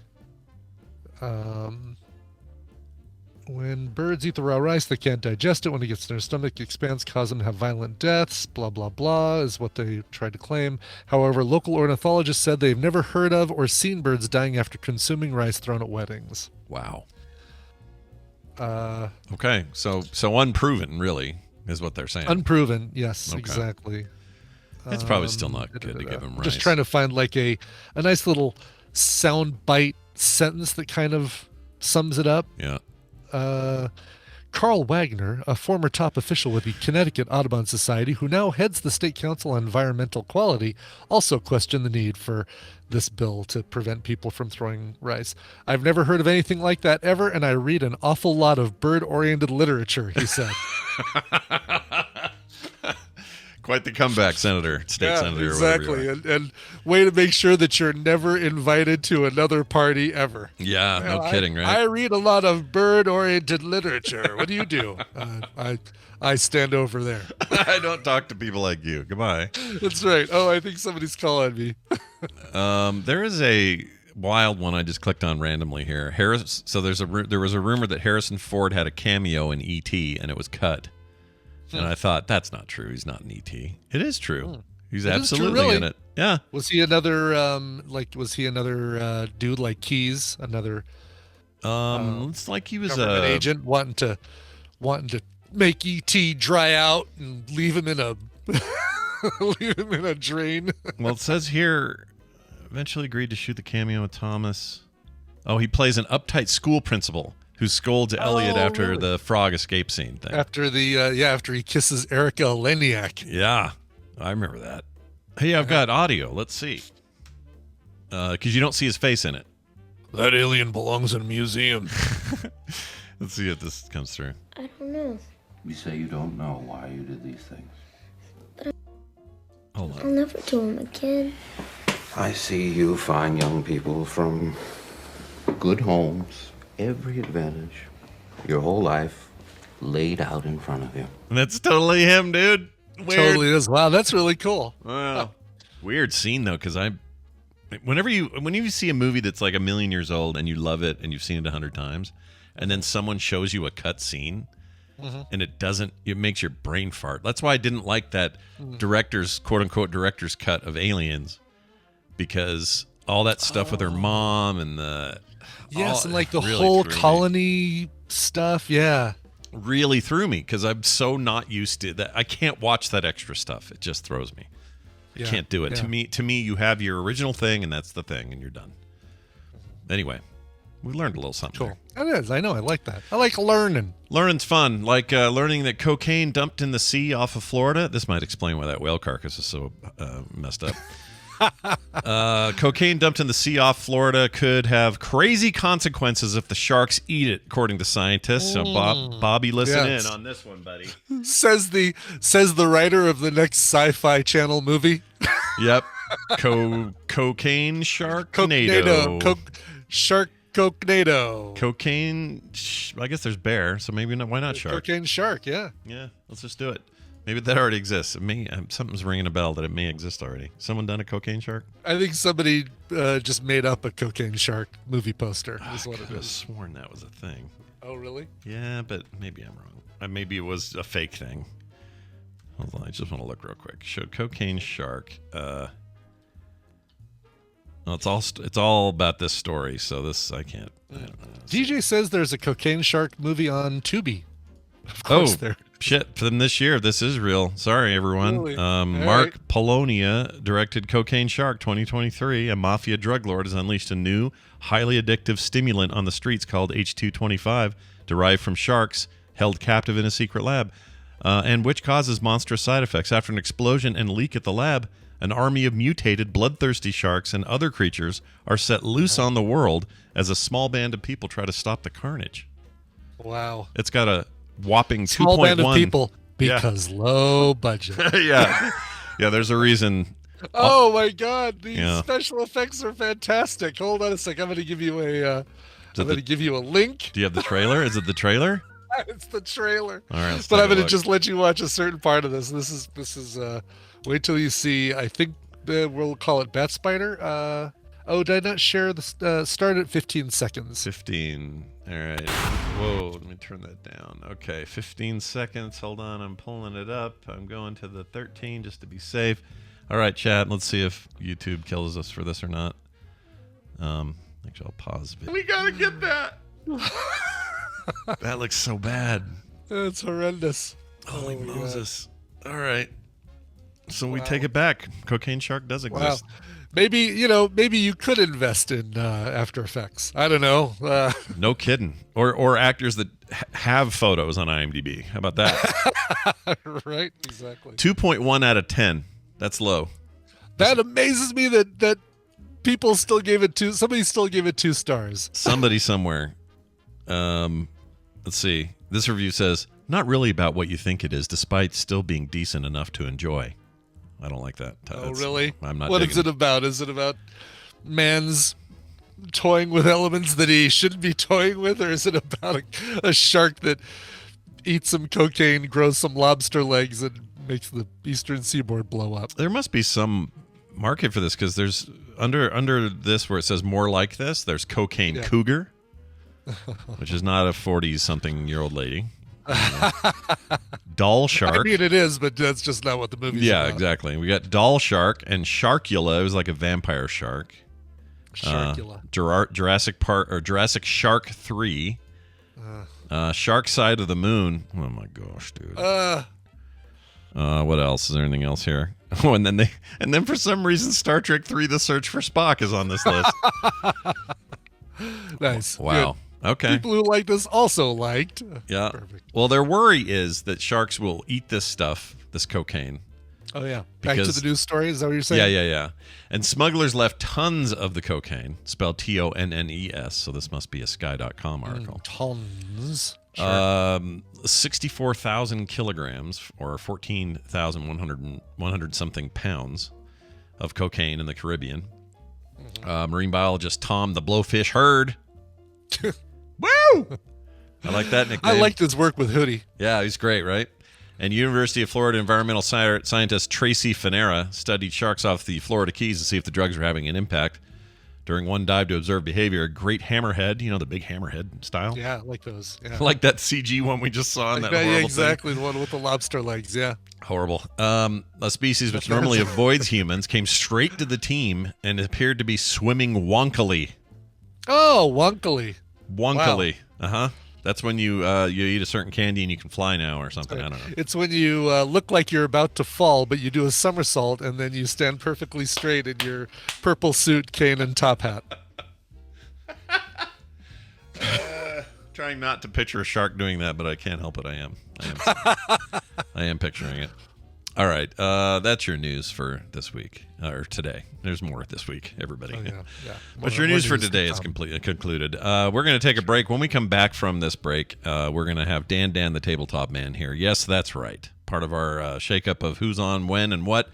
When birds eat the raw rice, they can't digest it. When it gets in their stomach, it expands, cause them to have violent deaths. Blah, blah, blah, is what they tried to claim. However, local ornithologists said they've never heard of or seen birds dying after consuming rice thrown at weddings. Wow. Okay, so unproven, really, is what they're saying. Unproven, yes, Okay. Exactly. It's probably still not good to give them rice. Just trying to find like a nice little sound bite sentence that kind of sums it up. Yeah. Carl Wagner, a former top official with the Connecticut Audubon Society, who now heads the State Council on Environmental Quality, also questioned the need for this bill to prevent people from throwing rice. I've never heard of anything like that ever, and I read an awful lot of bird-oriented literature, he said. Quite the comeback, Senator, State Senator. Exactly, and way to make sure that you're never invited to another party ever. Yeah, no kidding, right? I read a lot of bird-oriented literature. What do you do? I stand over there. I don't talk to people like you. Goodbye. That's right. Oh, I think somebody's calling me. There is a wild one I just clicked on randomly here. So there was a rumor that Harrison Ford had a cameo in E.T. and it was cut. And I thought, that's not true. He's not an E.T. It is true. He's absolutely in it. Yeah. Was he another dude like Keys? Another it's like he was government agent wanting to make E.T. dry out and leave him in a drain. Well, it says here, eventually agreed to shoot the cameo with Thomas. Oh, he plays an uptight school principal who scolds Elliot after the frog escape scene thing. After he kisses Erica Leniak. Yeah, I remember that. Hey, I've got audio. Let's see. Because you don't see his face in it. That alien belongs in a museum. Let's see if this comes through. I don't know. You say you don't know why you did these things. Hold I'll on. never do them again. I see you fine young people from good homes, every advantage, your whole life laid out in front of you. That's totally him, dude. Weird. Totally is. Wow, that's really cool. Wow. Weird scene though, because whenever you see a movie that's like 1,000,000 years old and you love it and you've seen it 100 times, and then someone shows you a cut scene, and it makes your brain fart. That's why I didn't like that director's quote unquote director's cut of Aliens, because all that stuff with her mom and And like the really whole threw me. colony stuff. Yeah. Really threw me because I'm so not used to that. I can't watch that extra stuff. It just throws me. I can't do it. Yeah. To me, you have your original thing, and that's the thing, and you're done. Anyway, we learned a little something. Cool. It is. I know. I like that. I like learning. Learning's fun. Like learning that cocaine dumped in the sea off of Florida. This might explain why that whale carcass is so messed up. Cocaine dumped in the sea off Florida could have crazy consequences if the sharks eat it, according to scientists. So, Bobby, listen in on this one, buddy. Says the writer of the next Sci-Fi Channel movie. Yep. Cocaine Sharknado. Sharknado. Cocaine. I guess there's bear, so maybe not. Why not shark? Cocaine shark. Yeah. Yeah, let's just do it. Maybe that already exists. It may, something's ringing a bell that it may exist already. Someone done a cocaine shark? I think somebody just made up a cocaine shark movie poster. I Is what could it have is. sworn that was a thing. Oh, really? Yeah, but maybe I'm wrong. Maybe it was a fake thing. Hold on, I just want to look real quick. Showed cocaine shark. Well, it's all about this story. So this I don't know. DJ says there's a cocaine shark movie on Tubi. Of course, there. Shit, from this year. This is real. Sorry, everyone. Really? Mark right. Polonia directed Cocaine Shark 2023. A mafia drug lord has unleashed a new, highly addictive stimulant on the streets called H225, derived from sharks held captive in a secret lab, and which causes monstrous side effects. After an explosion and leak at the lab, an army of mutated, bloodthirsty sharks and other creatures are set loose on the world as a small band of people try to stop the carnage. Wow. It's got a whopping 2.1. Small band of people because low budget. Yeah, there's a reason. Oh my God, these Yeah. special effects are fantastic. Hold on a sec. I'm going to give you a. I'm going to the- give you a link. Do you have the trailer? Is it the trailer? It's the trailer. All right, let's But take I'm a going to look. just let you watch a certain part of this. This is. Wait till you see. I think we'll call it Bat Spider. Did I not share the start at 15 seconds? 15. All right. Whoa, let me turn that down. Okay, 15 seconds. Hold on, I'm pulling it up. I'm going to the 13 just to be safe. All right, chat. Let's see if YouTube kills us for this or not. Actually, I'll pause. We gotta get that. That looks so bad. It's horrendous. Holy Oh my God. Moses. All right. So we take it back. Cocaine Shark does exist. Wow. Maybe you could invest in After Effects. I don't know. No kidding. Or actors that have photos on IMDb. How about that? Right? Exactly. 2.1 out of 10. That's low. That amazes me that people still gave it somebody still gave it 2 stars. Somebody somewhere. Let's see. This review says, not really about what you think it is, despite still being decent enough to enjoy. I don't like that. Oh, really? I'm not What digging is it about? Is it about man's toying with elements that he shouldn't be toying with, or is it about a shark that eats some cocaine, grows some lobster legs, and makes the eastern seaboard blow up? There must be some market for this, because there's under this where it says more like this, there's Cocaine Cougar, which is not a 40-something-year-old lady. Doll Shark. I mean, it is, but that's just not what the movie's Yeah, about. exactly. We got Doll Shark and Sharkula. It was like a vampire shark. Sharkula. Jurassic Shark 3. Shark Side of the Moon. Oh my gosh, dude. What else? Is there anything else here? Oh, and then for some reason Star Trek 3: The Search for Spock is on this list. Nice. Wow. Good. Okay. People who liked this also liked. Yeah. Perfect. Well, their worry is that sharks will eat this stuff, this cocaine, Oh, yeah. Back to Because- the news story. Is that what you're saying? Yeah. And smugglers left tons of the cocaine, spelled Tonnes. So this must be a Sky.com article. Tons. 64,000 kilograms or 14,100 something pounds of cocaine in the Caribbean. Marine biologist Tom the Blowfish Heard. Woo! I like that nickname. I liked his work with Hoodie. Yeah, he's great, right? And University of Florida environmental scientist Tracy Fanera studied sharks off the Florida Keys to see if the drugs were having an impact. During one dive to observe behavior, a great hammerhead, the big hammerhead style. Yeah, I like those. Yeah. Like that CG one we just saw in that Yeah, horrible exactly. The one with the lobster legs. Yeah. Horrible. A species which normally avoids humans came straight to the team and appeared to be swimming wonkily. Oh, wonkily. Wonkily. Uh-huh. That's when you eat a certain candy and you can fly now or something. I don't know. It's when you look like you're about to fall, but you do a somersault and then you stand perfectly straight in your purple suit, cane, and top hat. Trying not to picture a shark doing that, but I can't help it. I am picturing it. All right. That's your news for this week, or today. There's more this week, everybody. Oh, yeah. But your news for today is concluded. We're going to take a break. When we come back from this break, we're going to have Dan the Tabletop Man here. Yes, that's right. Part of our shakeup of who's on, when, and what.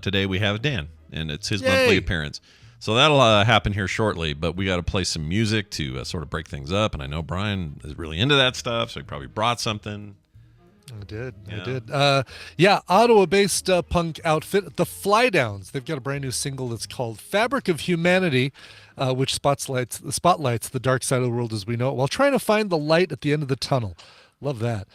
Today we have Dan, and it's his monthly appearance. So that'll happen here shortly, but we got to play some music to sort of break things up. And I know Brian is really into that stuff, so he probably brought something. I did. Ottawa-based punk outfit, the Flydowns. They've got a brand new single that's called Fabric of Humanity, which spotlights the dark side of the world as we know it, while trying to find the light at the end of the tunnel. Love that.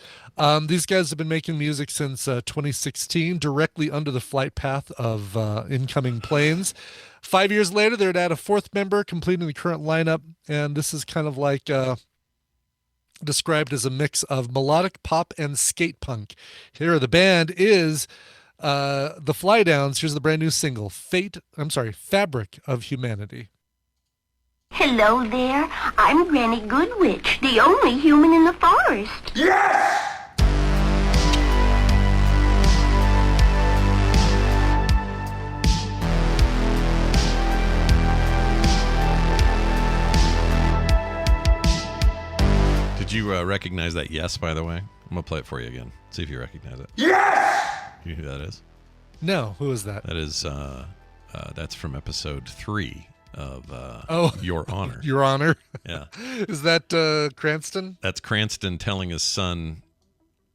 These guys have been making music since 2016, directly under the flight path of incoming planes. 5 years later, they're at a fourth member, completing the current lineup, and this is kind of like... described as a mix of melodic pop and skate punk. Here, the band is the Flydowns. Here's the brand new single, Fabric of Humanity. Hello there. I'm Granny Goodwitch, the only human in the forest. Did you recognize that yes, by the way? I'm going to play it for you again. See if you recognize it. Yes! You know who that is? No, who is that? That is, that's from episode 3 of Your Honor. Your Honor. Yeah. Is that Cranston? That's Cranston telling his son.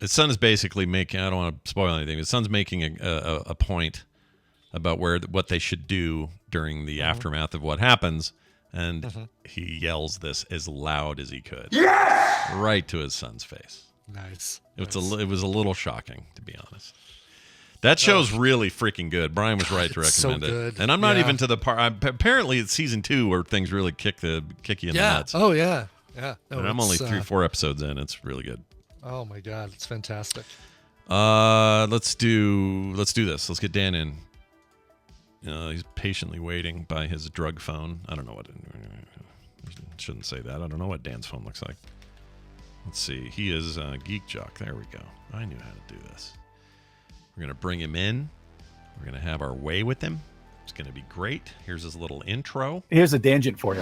His son is basically making, I don't want to spoil anything, his son's making a point about what they should do during the aftermath of what happens. And he yells this as loud as he could. Yes! Right to his son's face. Nice. It was a little shocking, to be honest. That show's really freaking good. Brian was right to recommend it. And I'm not even to the part. Apparently, it's season 2 where things really kick you in the nuts. Oh, yeah. Yeah. No, and I'm only 3-4 episodes in. It's really good. Oh, my God. It's fantastic. Let's do this. Let's get Dan in. He's patiently waiting by his drug phone. I don't know what. Shouldn't say that. I don't know what Dan's phone looks like. Let's see. He is Geek Jock. There we go. I knew how to do this. We're going to bring him in. We're going to have our way with him. It's going to be great. Here's his little intro. Here's a tangent for you.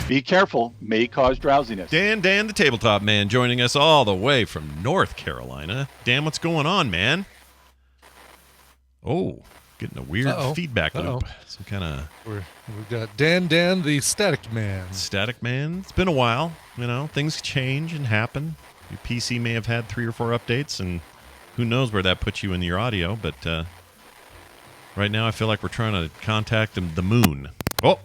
Be careful. May cause drowsiness. Dan the Tabletop Man joining us all the way from North Carolina. Dan, what's going on, man? Oh, getting a weird feedback loop. Some kind of... We've got Dan the Static Man. Static Man. It's been a while. Things change and happen. Your PC may have had 3 or 4 updates, and who knows where that puts you in your audio, but right now I feel like we're trying to contact the moon. Oh,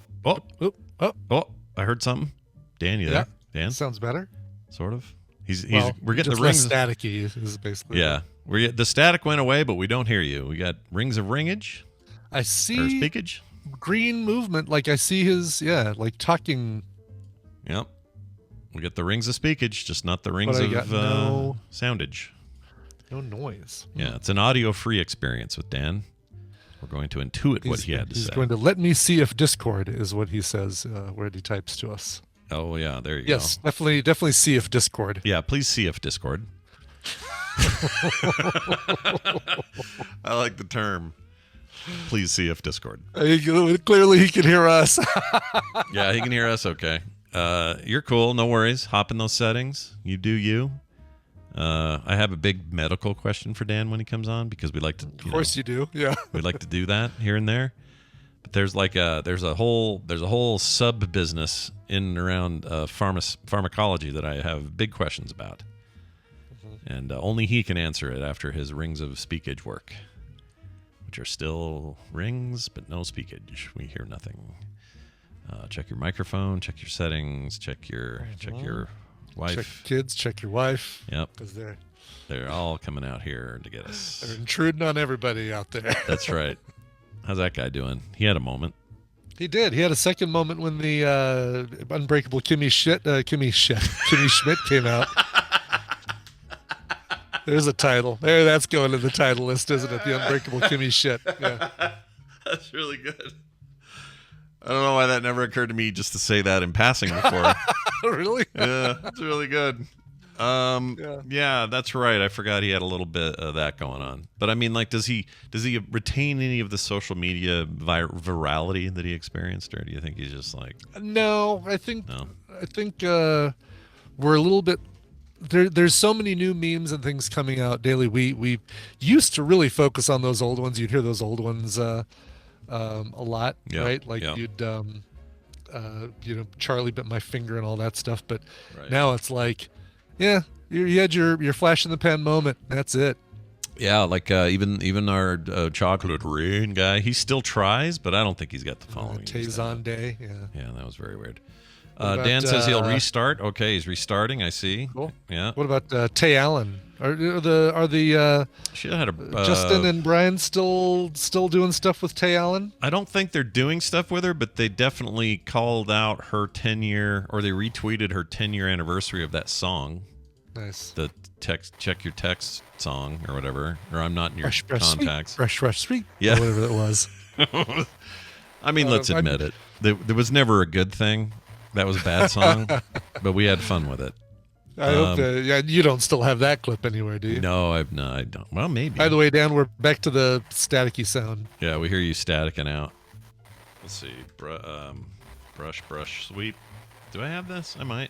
I heard something. Dan, you there? Dan? Sounds better. Sort of. We're getting the rings. Staticky is basically. Yeah. The static went away, but we don't hear you. We got rings of ringage. I see. Or speakage. Green movement. Like I see his, talking. Yep. We get the rings of speakage, just not the rings of soundage. No noise. Yeah, it's an audio-free experience with Dan. We're going to intuit what he had to say. He's going to let me see if Discord is what he says where he types to us. Oh, yeah, there you go. Yes, definitely see if Discord. Yeah, please see if Discord. I like the term. Please see if Discord. Clearly, he can hear us. Yeah, he can hear us. Okay. You're cool. No worries. Hop in those settings. You do you. I have a big medical question for Dan when he comes on because we like to. Of course, you do. Yeah. We like to do that here and there. But there's a whole sub business in and around pharmacology that I have big questions about, and only he can answer it after his rings of speakage work, which are still rings but no speakage. We hear nothing. Check your microphone. Check your settings. Check your wife. Check kids. Check your wife. Yep. Because they're all coming out here to get us. They're intruding on everybody out there. That's right. How's that guy doing? He had a moment. He did. He had a second moment when the Unbreakable Kimmy Schmidt came out. There's a title. That's going to the title list, isn't it? The Unbreakable Kimmy Shit. Yeah. That's really good. I don't know why that never occurred to me just to say that in passing before. Really? Yeah, that's really good. Yeah, that's right. I forgot he had a little bit of that going on. But I mean, like, does he retain any of the social media virality that he experienced, or do you think he's just like? No, I think we're a little bit. There's so many new memes and things coming out daily. We used to really focus on those old ones. You'd hear those old ones a lot, right? Like you'd Charlie bit my finger and all that stuff. But now it's like. Yeah, you had your flash in the pan moment. That's it. Yeah, like even our chocolate rain guy, he still tries, but I don't think he's got the following. Tazon Day, yeah. Yeah, that was very weird. Dan says he'll restart. Okay, he's restarting. I see. Cool. Yeah. What about Tay Allen? Are the she had Justin and Brian still doing stuff with Tay Allen? I don't think they're doing stuff with her, but they definitely called out her 10-year, or they retweeted her 10-year anniversary of that song. Nice. The check your text song or whatever, or I'm not in your contacts. Fresh, sweet. Yeah, or whatever it was. I mean, let's admit it. There was never a good thing. That was a bad song, but we had fun with it. I hope you don't still have that clip anywhere, do you? No, I don't. Well, maybe. By the way, Dan, we're back to the staticky sound. Yeah, we hear you staticking out. Let's see. Brush, sweep. Do I have this? I might.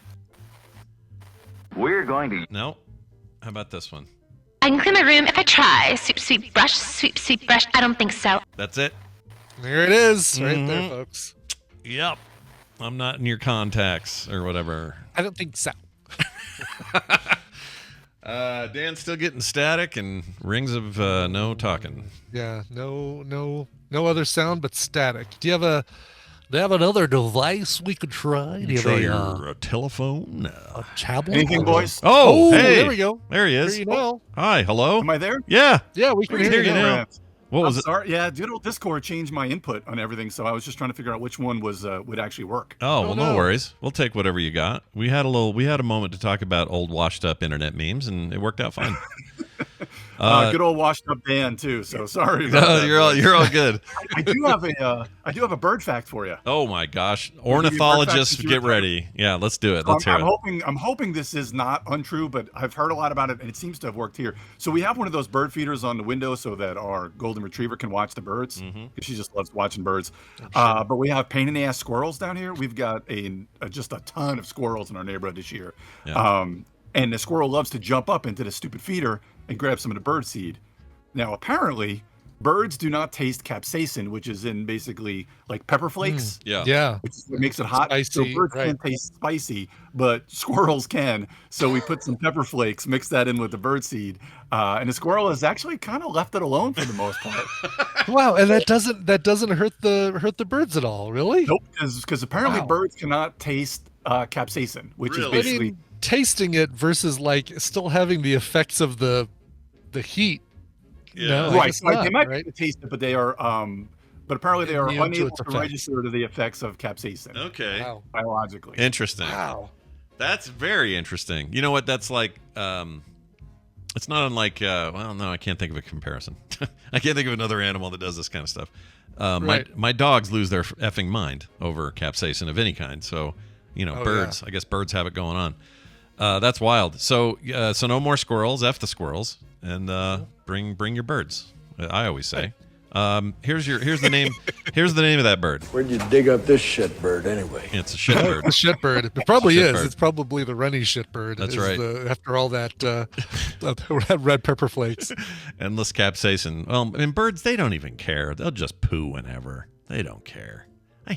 We're going to... No. How about this one? I can clean my room if I try. Sweep, sweep, brush, sweep, sweep, brush. I don't think so. That's it. There it is. Right there, folks. Yep. I'm not in your contacts or whatever. I don't think so. Dan's still getting static and rings of no talking. Yeah, no other sound but static. Do you have another device we could try? Do you try have a telephone? A tablet? Anything, boys? Oh, hey. There we go. There he is. There you know. Hi, hello. Am I there? Yeah. Yeah, we can hear you now. What was it? Sorry. Yeah, Discord changed my input on everything, so I was just trying to figure out which one would actually work. Oh, well, no worries. We'll take whatever you got. We had a moment to talk about old washed up internet memes, and it worked out fine. Good old washed up Dan too. So sorry about that. You're all good. I do have a bird fact for you. Oh my gosh, ornithologists, get ready. Yeah, let's do it. Let's hear it. I'm hoping this is not untrue, but I've heard a lot about it, and it seems to have worked here. So we have one of those bird feeders on the window so that our golden retriever can watch the birds because she just loves watching birds. But we have pain in the ass squirrels down here. We've got just a ton of squirrels in our neighborhood this year. Yeah. And the squirrel loves to jump up into the stupid feeder and grab some of the bird seed. Now, apparently, birds do not taste capsaicin, which is in basically like pepper flakes. Yeah. Which is what makes it hot. Spicy, so birds can't taste spicy, but squirrels can. So we put some pepper flakes, mix that in with the bird seed, and the squirrel has actually kind of left it alone for the most part. Wow, and that doesn't hurt the birds at all, really? Nope, because apparently birds cannot taste capsaicin, which is basically tasting it versus like still having the effects of the heat. Yeah. No, right. They might be able to taste it, but they are but apparently they are unable to register to the effects of capsaicin. Okay. Wow. Biologically. Interesting. Wow. That's very interesting. You know what? That's like it's not unlike well, no, I can't think of a comparison. I can't think of another animal that does this kind of stuff. My dogs lose their effing mind over capsaicin of any kind. So, birds, I guess birds have it going on. That's wild. So no more squirrels. F the squirrels, and bring your birds. I always say. Here's the name. Here's the name of that bird. Where'd you dig up this shit bird anyway? It's a shit bird. The shit bird. It probably Shit is. bird. It's probably the Rennie shit bird. That's right. After all that red pepper flakes. Endless capsaicin. Well, and birds, they don't even care. They'll just poo whenever. They don't care.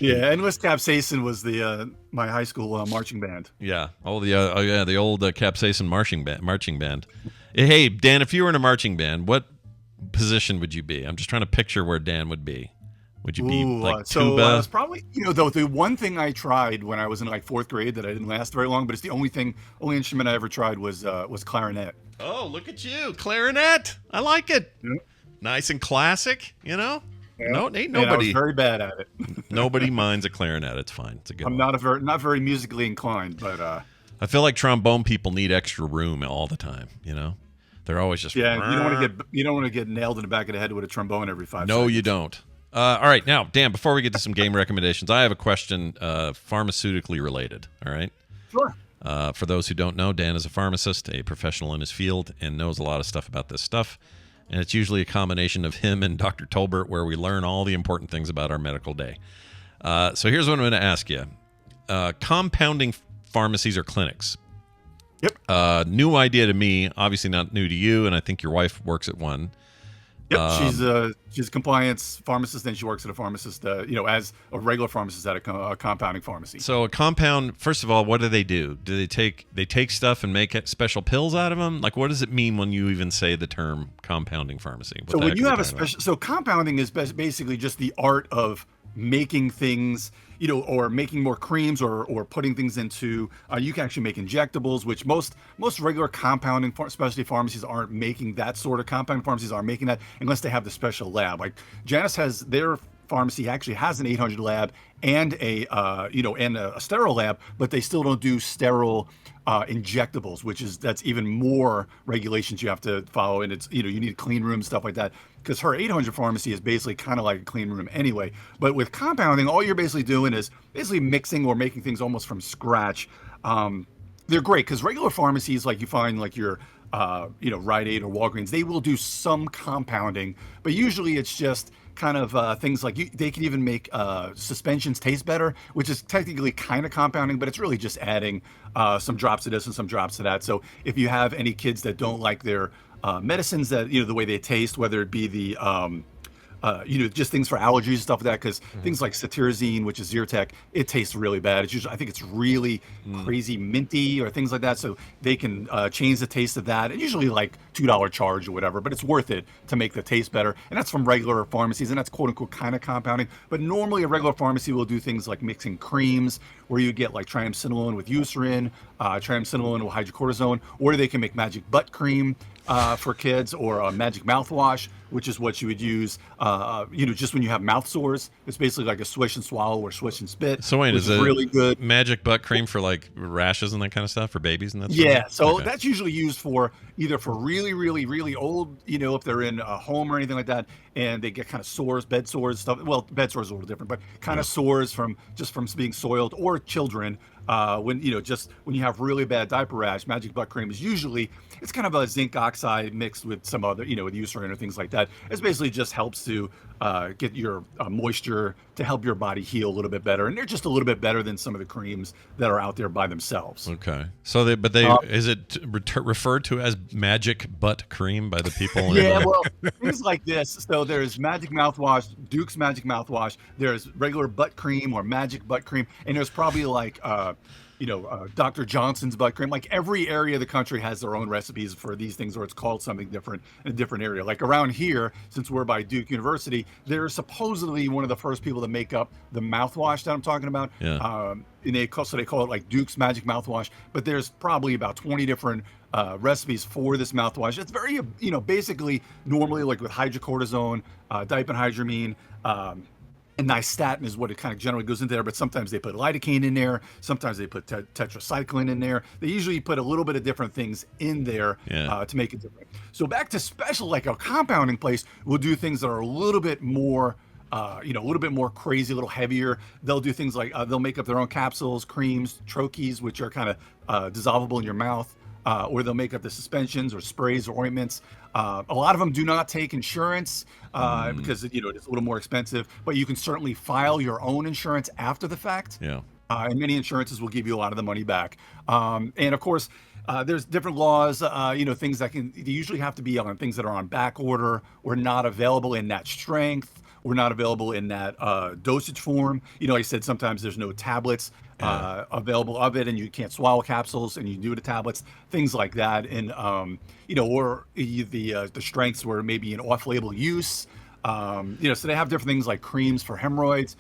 Yeah, Endless Capsaicin was the my high school marching band. Yeah. The old capsaicin marching band. Hey, Dan, if you were in a marching band, what position would you be? I'm just trying to picture where Dan would be. Would you be like so tuba? I was probably, the one thing I tried when I was in like 4th grade that I didn't last very long, but it's the only instrument I ever tried was clarinet. Oh, look at you, clarinet! I like it. Yeah. Nice and classic, Yeah. No, ain't And I was nobody. very bad at it. Nobody minds a clarinet. It's fine. It's a good. I'm one. not very musically inclined, but I feel like trombone people need extra room all the time. They're always just. yeah, you don't want to get nailed in the back of the head with a trombone every 5 No, seconds. you don't. All right, now, Dan, before we get to some game recommendations, I have a question pharmaceutically related, all right? Sure. For those who don't know, Dan is a pharmacist, a professional in his field, and knows a lot of stuff about this stuff. And it's usually a combination of him and Dr. Tolbert where we learn all the important things about our medical day. So here's what I'm going to ask you. Compounding pharmacies or clinics. Yep. New idea to me, obviously not new to you, and I think your wife works at one. Yep, she's a compliance pharmacist, and she works at a pharmacist, as a regular pharmacist at a compounding pharmacy. So a compound, first of all, what do? Do they take stuff and make special pills out of them? Like, what does it mean when you even say the term compounding pharmacy? So when you have so compounding is basically just the art of making things, or making more creams or putting things into, you can actually make injectables, which most regular compounding specialty pharmacies aren't making that sort of compounding pharmacies aren't making that unless they have the special lab. Like Janice has their pharmacy actually has an 800 lab and a sterile lab, but they still don't do sterile injectables, that's even more regulations you have to follow. And it's, you need a clean room, stuff like that, because her 800 pharmacy is basically kind of like a clean room anyway. But with compounding, all you're basically doing is basically mixing or making things almost from scratch. They're great because regular pharmacies, like you find like your Rite Aid or Walgreens, they will do some compounding, but usually it's just kind of things like they can even make suspensions taste better, which is technically kind of compounding, but it's really just adding some drops of this and some drops of that. So if you have any kids that don't like their medicines, that the way they taste, whether it be the just things for allergies and stuff like that, because things like cetirizine, which is Zyrtec, it tastes really bad. It's usually, I think it's really crazy minty or things like that, so they can change the taste of that. And usually like $2 charge or whatever, but it's worth it to make the taste better. And that's from regular pharmacies, and that's quote unquote kind of compounding. But normally a regular pharmacy will do things like mixing creams, where you get like triamcinolone with eucerin, triamcinolone with hydrocortisone, or they can make magic butt cream for kids, or a magic mouthwash, which is what you would use, just when you have mouth sores. It's basically like a swish and swallow or swish and spit. So wait, is it really good magic butt cream for like rashes and that kind of stuff for babies and that? Yeah, so Okay. that's usually used for either for really, really, really old, if they're in a home or anything like that, and they get kind of sores, bed sores, stuff. Well, bed sores are a little different, but kind of sores from being soiled, or children. When you have really bad diaper rash, magic butt cream is usually, it's kind of a zinc oxide mixed with some other, with eucerin or things like that. It basically just helps to get your moisture to help your body heal a little bit better, and they're just a little bit better than some of the creams that are out there by themselves. Okay, so is it referred to as magic butt cream by the people? Yeah, well, things like this. So there's magic mouthwash, Duke's magic mouthwash. There's regular butt cream or magic butt cream, and there's probably like Dr. Johnson's butt cream. Like every area of the country has their own recipes for these things, or it's called something different in a different area. Like around here, since we're by Duke University, they're supposedly one of the first people to make up the mouthwash that I'm talking about. Yeah. And they call it like Duke's magic mouthwash, but there's probably about 20 different recipes for this mouthwash. It's very, basically normally like with hydrocortisone, diphenhydramine, and nystatin is what it kind of generally goes into there, but sometimes they put lidocaine in there, sometimes they put tetracycline in there. They usually put a little bit of different things in there to make it different. So back to special, like a compounding place will do things that are a little bit more a little bit more crazy, a little heavier. They'll do things like they'll make up their own capsules, creams, troches, which are kind of dissolvable in your mouth, or they'll make up the suspensions or sprays or ointments. A lot of them do not take insurance because it's a little more expensive, but you can certainly file your own insurance after the fact. Yeah. And many insurances will give you a lot of the money back. And of course, there's different laws, things that they usually have to be on things that are on back order or not available in that strength or not available in that dosage form. Like I said, sometimes there's no tablets available of it and you can't swallow capsules and you do the tablets, things like that. And, or the strengths were maybe an off-label use. So they have different things like creams for hemorrhoid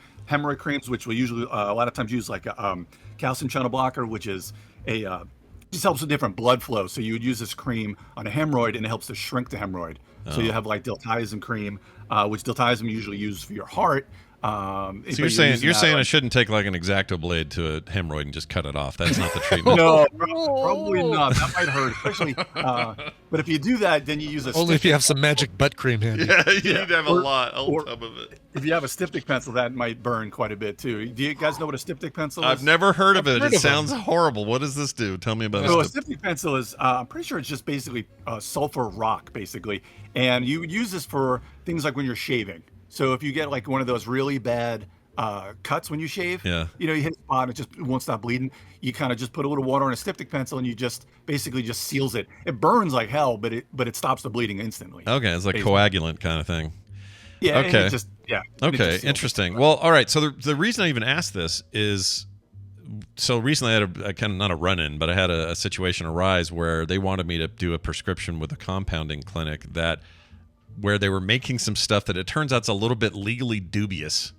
creams, which we usually a lot of times use like a calcium channel blocker, which is just helps with different blood flow. So you would use this cream on a hemorrhoid and it helps to shrink the hemorrhoid. So you have like diltiazem cream, which diltiazem usually used for your heart. So you're saying I shouldn't take like an X-Acto blade to a hemorrhoid and just cut it off. That's not the treatment. No, probably not. That might hurt, especially. But if you do that, then you use a only if you have some magic butt cream handy. Yeah, you need to have a tub of it. If you have a styptic pencil, that might burn quite a bit too. Do you guys know what a styptic pencil is? I've never heard of it. It sounds horrible. What does this do? Tell me about it. So a styptic pencil is, I'm pretty sure it's just basically sulfur rock, basically, and you would use this for things like when you're shaving. So if you get like one of those really bad cuts when you shave, you hit a spot and it won't stop bleeding. You kind of just put a little water on a styptic pencil and you just basically just seals it. It burns like hell, but it stops the bleeding instantly. Okay, it's like coagulant kind of thing. Yeah. Okay. Okay. Interesting. Well, all right. So the reason I even asked this is, so recently I had a kind of not a run-in, but I had a situation arise where they wanted me to do a prescription with a compounding clinic where they were making some stuff that it turns out is a little bit legally dubious.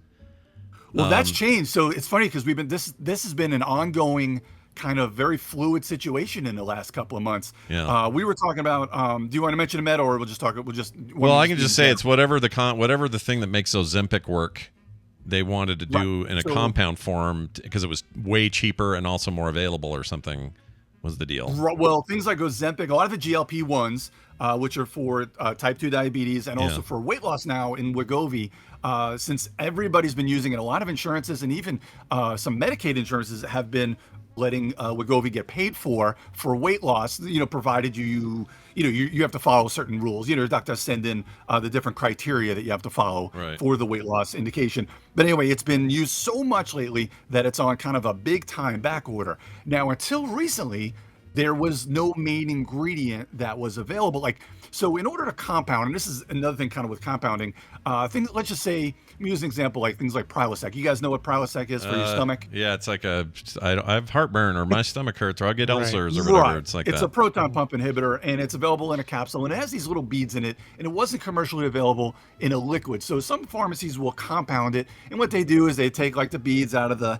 Well, that's changed. So it's funny because this has been an ongoing kind of very fluid situation in the last couple of months. Yeah. We were talking about. Do you want to mention a med, or we'll just talk? Well, I can just say it's whatever the thing that makes Ozempic work. They wanted to do in a compound form because it was way cheaper and also more available, or something was the deal. Well, things like Ozempic, a lot of the GLP-1s, which are for type 2 diabetes and also for weight loss now in Wegovy, since everybody's been using it, a lot of insurances and even some Medicaid insurances have been letting Wegovy get paid for weight loss, provided you have to follow certain rules. Doctors send in the different criteria that you have to follow for the weight loss indication. But anyway, it's been used so much lately that it's on kind of a big time back order. Now, until recently, there was no main ingredient that was available. So in order to compound, and this is another thing kind of with compounding, let's just say, let me use an example like things like Prilosec. You guys know what Prilosec is for your stomach? Yeah, it's like I have heartburn or my stomach hurts or I get ulcers or whatever. It's like it's a proton pump inhibitor and it's available in a capsule and it has these little beads in it and it wasn't commercially available in a liquid. So some pharmacies will compound it and what they do is they take like the beads out of the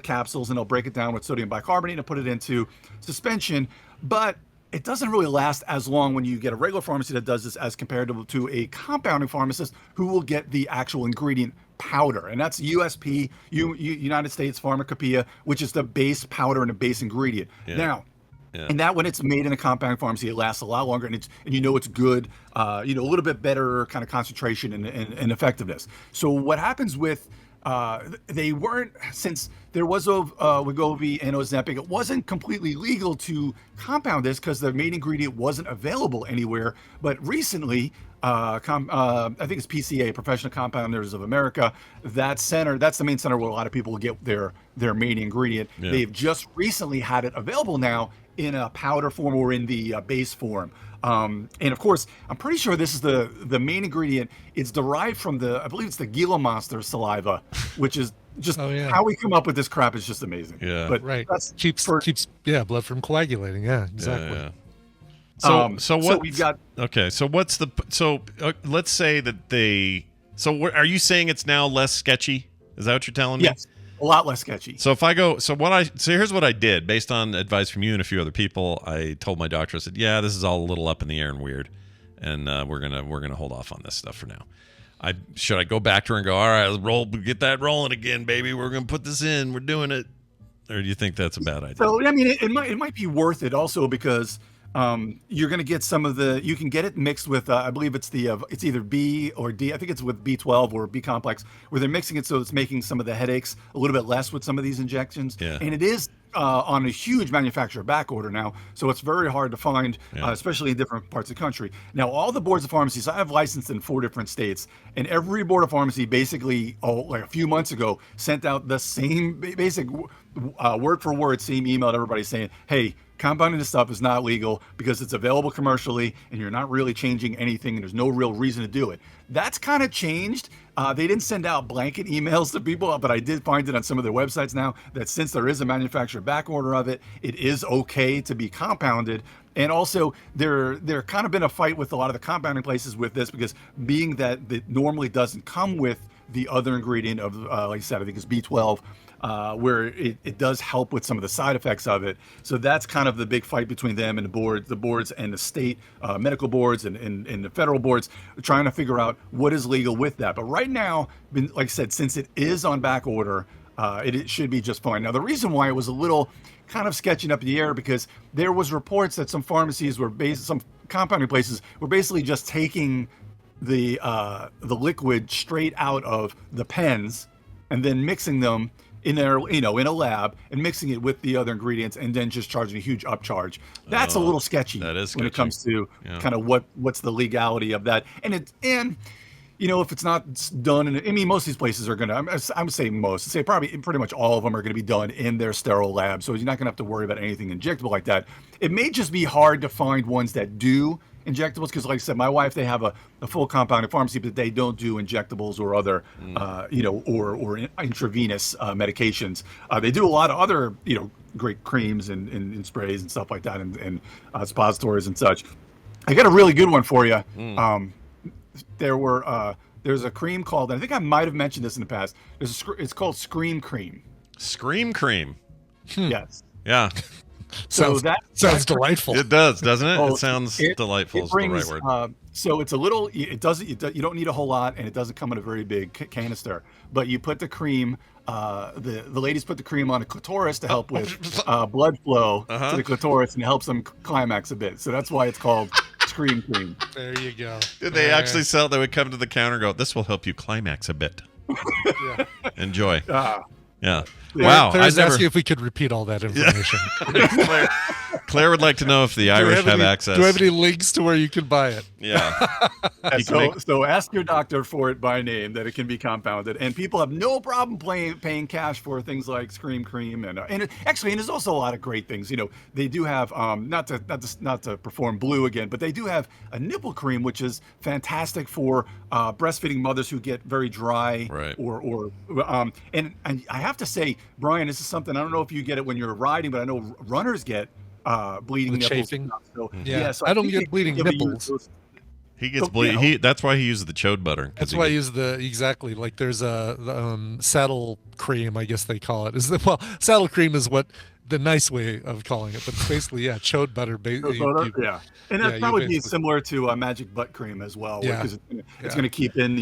capsules and they'll break it down with sodium bicarbonate and put it into suspension. But it doesn't really last as long when you get a regular pharmacy that does this as compared to a compounding pharmacist who will get the actual ingredient powder. And that's USP, United States Pharmacopoeia, which is the base powder and the base ingredient. Yeah. Now, and that when it's made in a compounding pharmacy, it lasts a lot longer and it's good, a little bit better kind of concentration and effectiveness. So what happens with they weren't, since there was Wegovy and Ozempic, it wasn't completely legal to compound this because the main ingredient wasn't available anywhere. But recently, I think it's PCA, Professional Compounders of America, that's the main center where a lot of people get their main ingredient. Yeah. They've just recently had it available now in a powder form or in the base form. And of course, I'm pretty sure this is the main ingredient. It's derived from I believe it's the Gila monster saliva, which is just how we come up with this crap is just amazing. Yeah, but that's keeps blood from coagulating. Yeah, exactly. Yeah. So we've got. Okay, so let's say that are you saying it's now less sketchy? Is that what you're telling me? Yes. A lot less sketchy. So here's what I did based on advice from you and a few other people. I told my doctor, I said, yeah, this is all a little up in the air and weird, and we're gonna hold off on this stuff for now. Should I go back to her and go, all right, get that rolling again, baby. We're gonna put this in. We're doing it. Or do you think that's a bad idea? So I mean, it might be worth it also because you're going to get some of you can get it mixed with, I believe it's it's either B or D. I think it's with B12 or B complex, where they're mixing it so it's making some of the headaches a little bit less with some of these injections. Yeah. And it is on a huge manufacturer back order now, so it's very hard to find, especially in different parts of the country. Now, all the boards of pharmacies, I have licensed in 4 different states, and every board of pharmacy basically, like a few months ago, sent out the same basic word for word, same email to everybody saying, hey, compounding this stuff is not legal because it's available commercially and you're not really changing anything and there's no real reason to do it. That's kind of changed. They didn't send out blanket emails to people, but I did find it on some of their websites now that since there is a manufacturer back order of it, it is okay to be compounded. And also, there kind of been a fight with a lot of the compounding places with this because being that it normally doesn't come with the other ingredient of, like I said, I think it's B12, where it does help with some of the side effects of it. So that's kind of the big fight between them and the boards and the state medical boards and the federal boards, trying to figure out what is legal with that. But right now, like I said, since it is on back order, it should be just fine. Now, the reason why it was a little kind of sketching up the air because there was reports that some pharmacies some compounding places were basically just taking the liquid straight out of the pens and then mixing them in their, in a lab and mixing it with the other ingredients and then just charging a huge upcharge. That's a little sketchy. That is sketchy. When it comes to kind of what's the legality of that. And if it's not done, most of these places are gonna, I would say most, probably pretty much all of them are gonna be done in their sterile lab. So you're not gonna have to worry about anything injectable like that. It may just be hard to find ones that do injectables because, like I said, my wife, they have a full compounded pharmacy, but they don't do injectables or other, or intravenous medications. They do a lot of other, great creams and sprays and stuff like that, and suppositories and such. I got a really good one for you. There's a cream called, and I think I might have mentioned this in the past. It's called Scream Cream. Scream Cream. Yes. Yeah. So sounds delightful. It does, doesn't it? It sounds delightful. Is the right word. So it's a little. You don't need a whole lot, and it doesn't come in a very big canister. But you put the cream. The ladies put the cream on a clitoris to help with blood flow to the clitoris, and it helps them climax a bit. So that's why it's called Scream Cream. There you go. Did they actually sell? They would come to the counter and go, "This will help you climax a bit." Enjoy. Yeah. Wow. Claire's asking if we could repeat all that information. Claire would like to know if the Irish have access. Do I have any links to where you can buy it? Yeah. So ask your doctor for it by name that it can be compounded, and people have no problem paying cash for things like Scream Cream and there's also a lot of great things. They do have not to perform blue again, but they do have a nipple cream which is fantastic for breastfeeding mothers who get very dry, right. And I have to say, Brian, this is something I don't know if you get it when you're riding, but I know runners get bleeding nipples. Chafing. So, so I don't get bleeding nipples. He gets bleeding. That's why he uses the chode butter. That's why I use exactly. Like there's a saddle cream, I guess they call it. Saddle cream is what the nice way of calling it, but it's basically chode butter. And that's probably be similar to magic butt cream as well, because it's going to keep in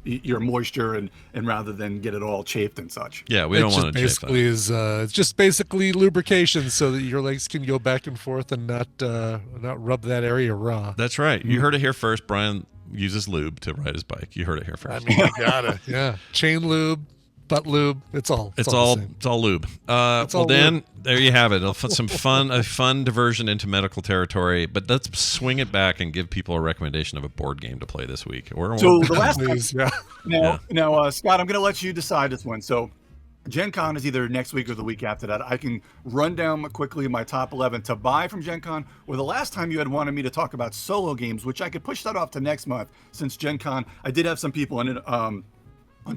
your moisture and rather than get it all chafed and such. Yeah, we don't want to chafe that. It's just basically lubrication so that your legs can go back and forth and not rub that area raw. That's right. You heard it here first. Brian uses lube to ride his bike. You heard it here first. I mean, you gotta. Yeah, chain lube, butt lube. It's all lube. Dan, there you have it. A fun diversion into medical territory. But let's swing it back and give people a recommendation of a board game to play this week. The last now, Scott, I'm going to let you decide this one. So, Gen Con is either next week or the week after that. I can run down quickly my top 11 to buy from Gen Con, or the last time you had wanted me to talk about solo games, which I could push that off to next month since Gen Con. I did have some people on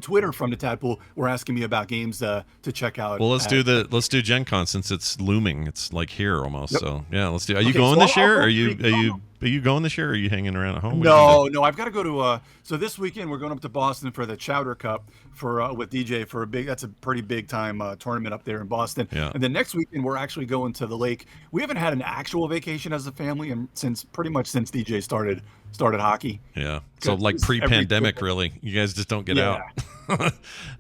Twitter from the Tadpool were asking me about games to check out. Well, let's do Gen Con since it's looming. It's like here almost. Yep. So yeah, let's do. Are you going this year? Are you going this year? Or are you hanging around at home? No. I've got to go to. So this weekend we're going up to Boston for the Chowder Cup with DJ for that's a pretty big time tournament up there in Boston. Yeah. And then next weekend we're actually going to the lake. We haven't had an actual vacation as a family since DJ started hockey. Yeah. So like pre-pandemic, really. You guys just don't get out.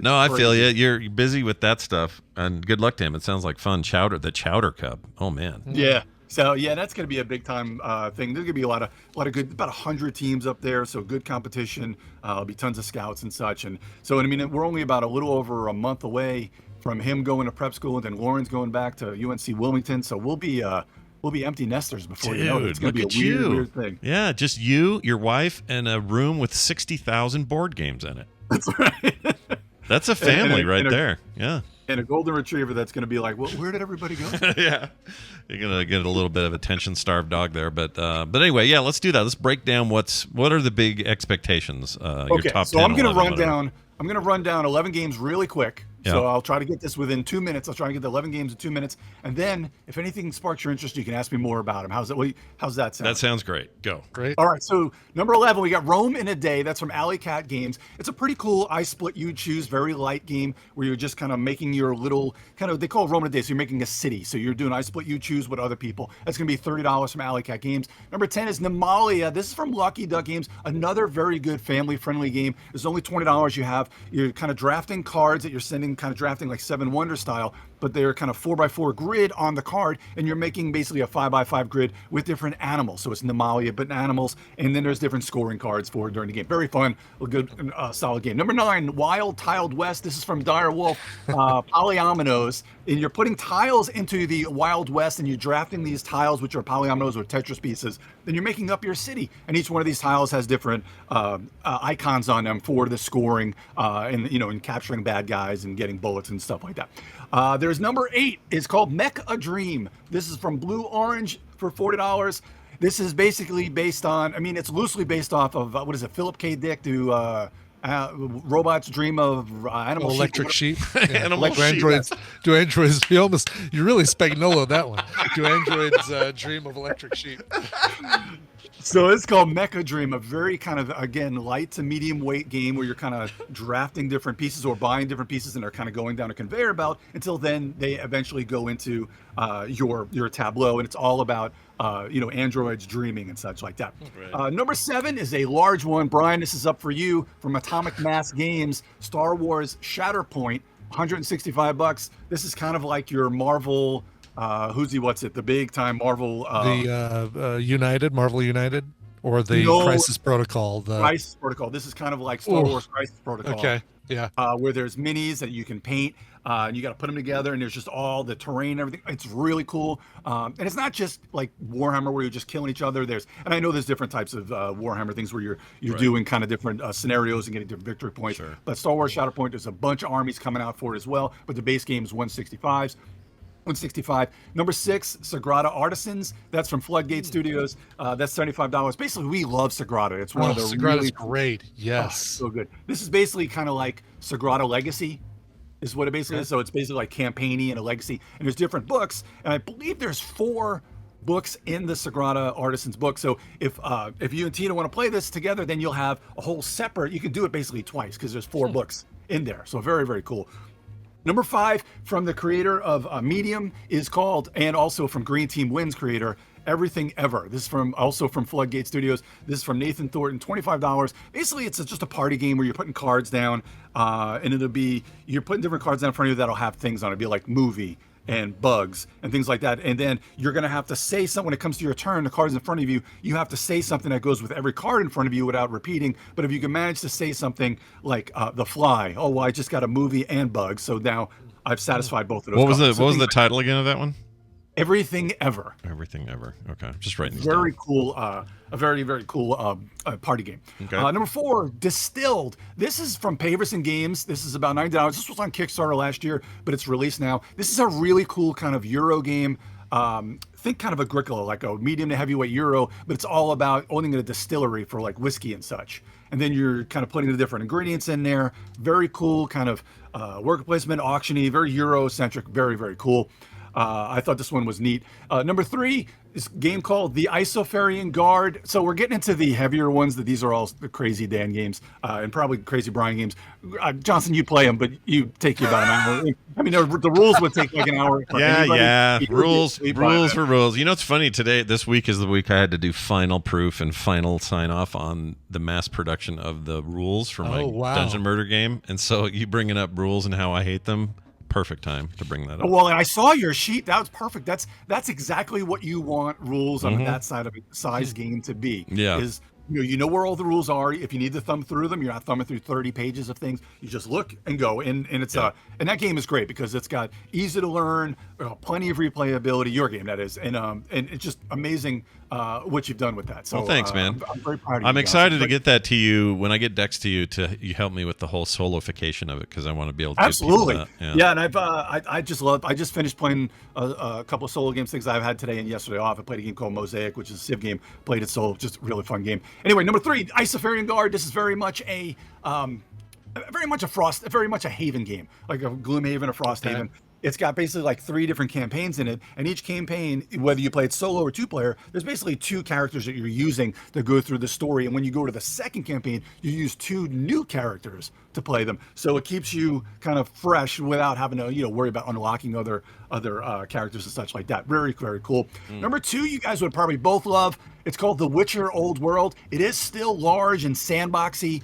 No, I feel you. You're busy with that stuff, and good luck to him. It sounds like fun. The Chowder Cup. Oh man. Yeah. So yeah, that's going to be a big time thing. There's going to be a lot of good, about 100 teams up there, so good competition. There'll be tons of scouts and such. And so, I mean, we're only about a little over a month away from him going to prep school, and then Lauren's going back to UNC Wilmington. So we'll be empty nesters before you know it. It's going to be a weird thing. Yeah, just you, your wife, and a room with 60,000 board games in it. That's right. That's a family right there. Yeah. And a golden retriever that's going to be like, well, where did everybody go? Yeah, you're gonna get a little bit of attention-starved dog there, but anyway, yeah, let's do that. Let's break down what are the big expectations. Your top so 10, I'm going to 11, run whatever. down. I'm going to run down 11 games really quick. Yeah. So I'll try to get this within 2 minutes. I'll try to get the 11 games in 2 minutes, and then if anything sparks your interest, you can ask me more about them. How's that sound? That sounds great. Go. Great. All right, so number 11, we got Rome in a Day. That's from Alley Cat Games. It's a pretty cool I Split You Choose, very light game where you're just kind of making your little, they call it Rome in a Day, so you're making a city. So you're doing I Split You Choose with other people. That's going to be $30 from Alley Cat Games. Number 10 is Napoleon. This is from Lucky Duck Games, another very good family-friendly game. There's only $20 you have. You're kind of drafting cards that you're sending, kind of drafting like Seven Wonders style, but they're kind of 4x4 grid on the card, and you're making basically a 5x5 grid with different animals. So it's Namalia, but animals, and then there's different scoring cards for during the game. Very fun, a good, solid game. Number 9, Wild Tiled West. This is from Dire Wolf, Polyominoes, and you're putting tiles into the Wild West, and you're drafting these tiles, which are polyominoes or Tetris pieces. Then you're making up your city, and each one of these tiles has different icons on them for the scoring, and capturing bad guys and getting bullets and stuff like that. There's number 8. It's called Mech a Dream. This is from Blue Orange for $40. This is basically based on, it's loosely based off of, Philip K. Dick, robots dream of animal electric sheep. Animal sheep. Do androids? You really Spagnolo that one. Do androids dream of electric sheep? So it's called Mecha Dream, a very kind of, again, light to medium weight game where you're kind of drafting different pieces or buying different pieces and are kind of going down a conveyor belt until then they eventually go into your tableau, and it's all about androids dreaming and such like that. Right. Number 7 is a large one. Brian, this is up for you, from Atomic Mass Games, Star Wars Shatterpoint, $165. This is kind of like your Marvel, the big time Marvel, Marvel United, or the Crisis Protocol. Crisis Protocol. This is kind of like Star Wars Crisis Protocol. Okay. Yeah. Where there's minis that you can paint, and you got to put them together, and there's just all the terrain and everything. It's really cool. And it's not just like Warhammer where you're just killing each other. And I know there's different types of Warhammer things where you're right, doing kind of different scenarios and getting different victory points. Sure. But Star Wars Shatterpoint, there's a bunch of armies coming out for it as well. But the base game is 165. Number 6, Sagrada Artisans. That's from Floodgate Studios. That's $75. Basically, we love Sagrada. It's one of the Sagrada's great. Yes. So good. This is basically kind of like Sagrada Legacy, is what it basically is. So it's basically like Campaigny and a Legacy. And there's different books. And I believe there's 4 books in the Sagrada Artisans book. So if you and Tina want to play this together, then you'll have a whole separate, you can do it basically twice because there's 4 books in there. So very, very cool. Number 5, from the creator of Medium, is called, and also from Green Team Wins creator, Everything Ever. This is also from Floodgate Studios. This is from Nathan Thornton, $25. Basically, it's just a party game where you're putting cards down, and you're putting different cards down in front of you that'll have things on it. It'll be like movie and bugs and things like that. And then you're going to have to say something when it comes to your turn. The cards in front of you, you have to say something that goes with every card in front of you without repeating. But if you can manage to say something like The Fly, well, I just got a movie and bugs, so now I've satisfied both of those. What was the title again of that one? Everything Ever. Everything Ever. Okay, just writing these very down. Cool. A very, very cool party game. Okay. Number 4, Distilled. This is from Paverson Games. This is about $90. This was on Kickstarter last year, but it's released now. This is a really cool kind of Euro game. Think kind of Agricola, like a medium to heavyweight Euro, but it's all about owning a distillery for like whiskey and such. And then you're kind of putting the different ingredients in there. Very cool kind of worker placement, auction-y, very Euro-centric, very, very cool. I thought this one was neat. Number 3 is a game called The Isofarian Guard. So we're getting into the heavier ones. These are all the Crazy Dan games and probably Crazy Brian games. Johnson, you play them, but you take you about an hour. I mean, the rules would take like an hour. Yeah. Rules for rules. You know, it's funny. This week is the week I had to do final proof and final sign off on the mass production of the rules for my Dungeon Murder game. And so you bringing up rules and how I hate them. perfect time to bring that up. Well, and I saw your sheet. That was perfect. That's exactly what you want rules on that side of a size game to be. Yeah. Is you know where all the rules are. If you need to thumb through them, you're not thumbing through 30 pages of things. You just look and go. And it's and that game is great because it's got easy to learn, plenty of replayability. Your game, that is, and it's just amazing what you've done with that. So well, thanks, man. I'm very proud of you. I'm excited to get that to you when I get decks to you. You help me with the whole soloification of it because I want to be able to absolutely. Give people that. Yeah, and I just finished playing a couple of solo games, things I've had today and yesterday off. I played a game called Mosaic, which is a Civ game. Played it solo, just a really fun game. Anyway, number 3, Isofarian Guard. This is very much a Haven game, like a Gloomhaven or Frosthaven. It's got basically like 3 different campaigns in it, and each campaign, whether you play it solo or 2-player, there's basically 2 characters that you're using to go through the story. And when you go to the second campaign, you use 2 new characters to play them, so it keeps you kind of fresh without having to worry about unlocking other characters and such like that. Very, very cool. Number 2, you guys would probably both love. It's called The Witcher Old World. It is still large and sandboxy,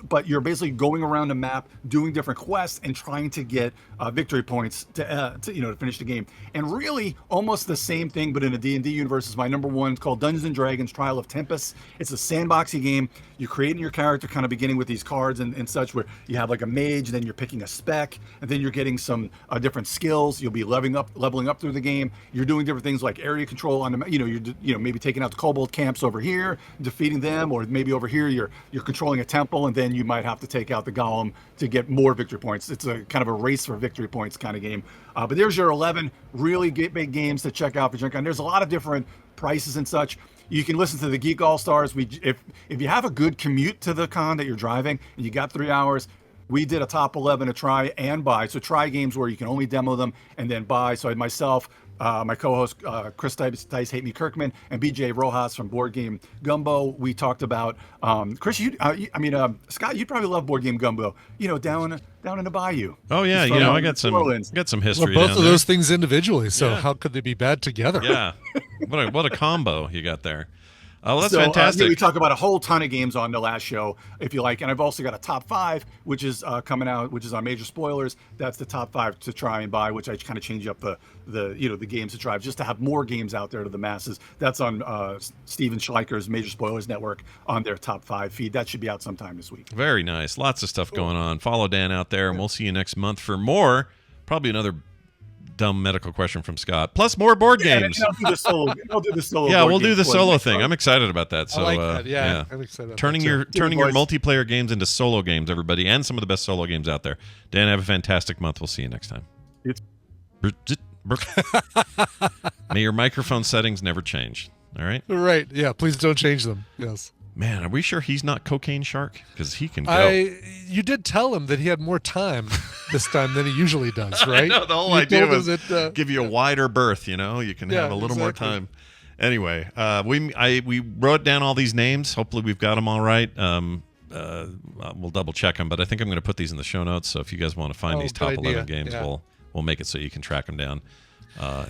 but you're basically going around a map, doing different quests, and trying to get victory points to finish the game. And really, almost the same thing, but in a D&D universe is my number 1. It's called Dungeons & Dragons Trial of Tempest. It's a sandboxy game. You're creating your character, kind of beginning with these cards and such, where you have like a mage, then you're picking a spec, and then you're getting some different skills. You'll be leveling up through the game. You're doing different things like area control on the, you're maybe taking out the kobold camps over here, defeating them, or maybe over here you're controlling a temple, and then you might have to take out the golem to get more victory points. It's a kind of a race for victory points kind of game. But there's your 11 really big games to check out for Gen Con. There's a lot of different prices and such. You can listen to the Geek All Stars. If you have a good commute to the con that you're driving and you got 3 hours, we did a top 11 to try and buy. So try games where you can only demo them and then buy. So I had myself, my co-host Chris Dice Hate Me Kirkman, and BJ Rojas from Board Game Gumbo. We talked about Chris. Scott, you'd probably love Board Game Gumbo. Down in the bayou. Oh yeah, I got some history. Well, both of there. those things individually. So how could they be bad together? Yeah, what a combo you got there. Oh, that's so, fantastic. We talk about a whole ton of games on the last show, if you like. And I've also got a top 5, which is coming out, which is on Major Spoilers. That's the top 5 to try and buy, which I kind of change up the games to try, just to have more games out there to the masses. That's on Steven Schleicher's Major Spoilers Network on their top 5 feed. That should be out sometime this week. Very nice. Lots of stuff going on. Follow Dan out there, and we'll see you next month for more. Probably another dumb medical question from Scott, plus more board games. I'll do the solo. Yeah, we'll do the solo thing. I'm excited about that. So I like that. Yeah. I'm excited about turning your multiplayer games into solo games, everybody, and some of the best solo games out there. Dan, have a fantastic month. We'll see you next time. May your microphone settings never change. All right. Right. Yeah. Please don't change them. Yes. Man, are we sure he's not Cocaine Shark? Because he can go. You did tell him that he had more time this time than he usually does, right? No, the whole idea was give you a wider berth. You can have a little more time. Anyway, we wrote down all these names. Hopefully, we've got them all right. We'll double check them, but I think I'm going to put these in the show notes. So if you guys want to find these top 11 games, we'll make it so you can track them down.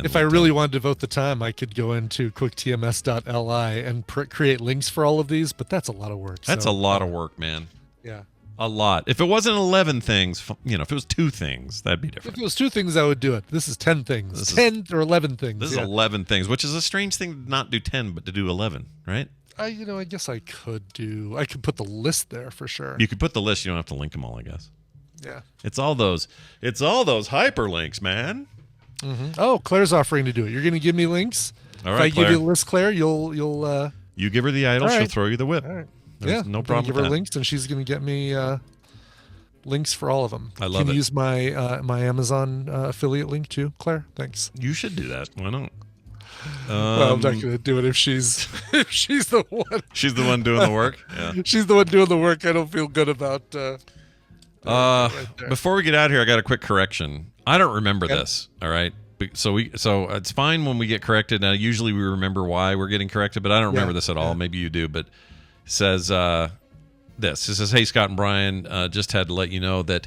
If I really wanted to devote the time, I could go into quicktms.li and create links for all of these, but that's a lot of work. That's a lot of work, man. Yeah. A lot. If it wasn't 11 things, if it was 2 things, that'd be different. If it was 2 things, I would do it. This is 10 things. 10 or 11 things. This is 11 things, which is a strange thing to not do 10, but to do 11, right? I guess I could put the list there for sure. You could put the list. You don't have to link them all, I guess. Yeah. It's all those hyperlinks, man. Mm-hmm. Oh, Claire's offering to do it. You're going to give me links. All right, if I give you the list, Claire, you'll. You give her the idol, right. she'll throw you the whip. All right. There's no problem. Give her links, and she's going to get me links for all of them. I love it. Can you use my my Amazon affiliate link too, Claire? Thanks. You should do that. Why not? Well, I'm not going to do it if she's the one. She's the one doing the work. Yeah. She's the one doing the work. I don't feel good about. Right before we get out of here, I got a quick correction. I don't remember this. All right. So it's fine when we get corrected. Now, usually we remember why we're getting corrected, but I don't remember this at all. Maybe you do, but it says this. It says, "Hey, Scott and Brian, just had to let you know that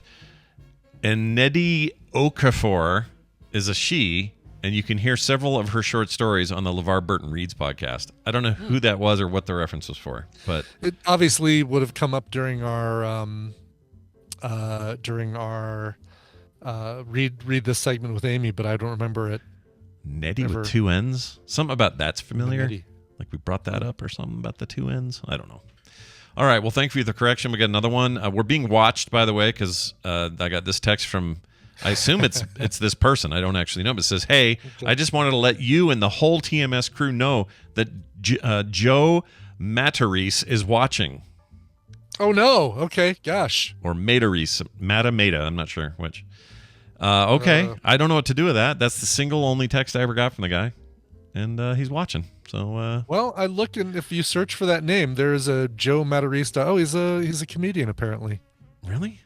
Nnedi Okafor is a she, and you can hear several of her short stories on the LeVar Burton Reads podcast." I don't know who that was or what the reference was for, but it obviously would have come up during our read this segment with Amy, but I don't remember it. Nettie with 2 N's? Something about that's familiar? Nettie. Like we brought that up or something about the 2 N's? I don't know. All right. Well, thank you for the correction. We got another one. We're being watched, by the way, because I got this text from, I assume it's this person. I don't actually know, but it says, hey, I just wanted to let you and the whole TMS crew know that Joe Matarese is watching. Oh, no. Okay. Gosh. Or Matarese. Mata. I'm not sure which. Okay. I don't know what to do with that. That's the single only text I ever got from the guy. And he's watching. So well, I looked, and if you search for that name, there's a Joe Matarese. Oh, he's a comedian apparently. Really?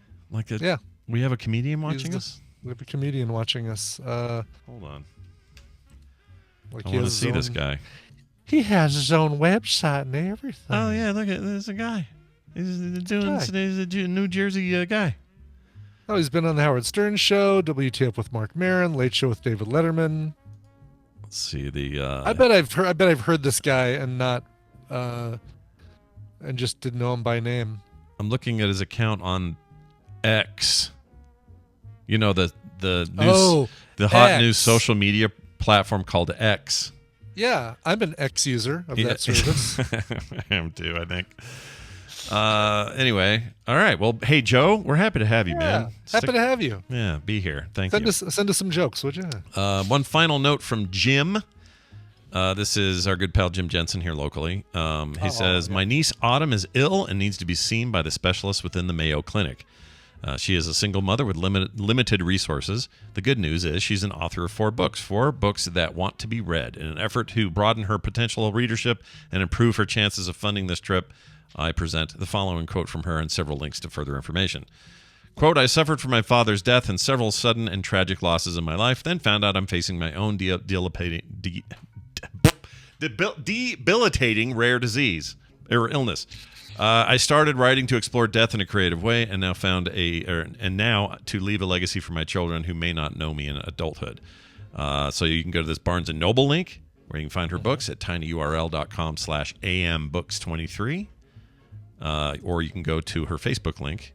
Yeah. We have a comedian watching us? We have a comedian watching us. Hold on. Like I want to see this guy. He has his own website and everything. Oh yeah, look at there's a guy. He's a New Jersey guy. Oh, he's been on the Howard Stern Show, WTF with Mark Maron, Late Show with David Letterman. Let's see the. I bet I've heard this guy and not, and just didn't know him by name. I'm looking at his account on X. You know the news, the hot X. new social media platform called X. Yeah, I'm an X user of that service. I am too, I think. Anyway, all right. Well, hey Joe, we're happy to have you, man. Happy to have you. Yeah, be here. Thank you. Send us some jokes, would you? One final note from Jim. This is our good pal Jim Jensen here locally. He says, my niece Autumn is ill and needs to be seen by the specialist within the Mayo Clinic. She is a single mother with limited resources. The good news is she's an author of 4 books that want to be read. In an effort to broaden her potential readership and improve her chances of funding this trip, I present the following quote from her and several links to further information. Quote, I suffered from my father's death and several sudden and tragic losses in my life, then found out I'm facing my own debilitating rare disease or illness. I started writing to explore death in a creative way, and now to leave a legacy for my children who may not know me in adulthood. So you can go to this Barnes & Noble link where you can find her books at tinyurl.com/ambooks23. Or you can go to her Facebook link,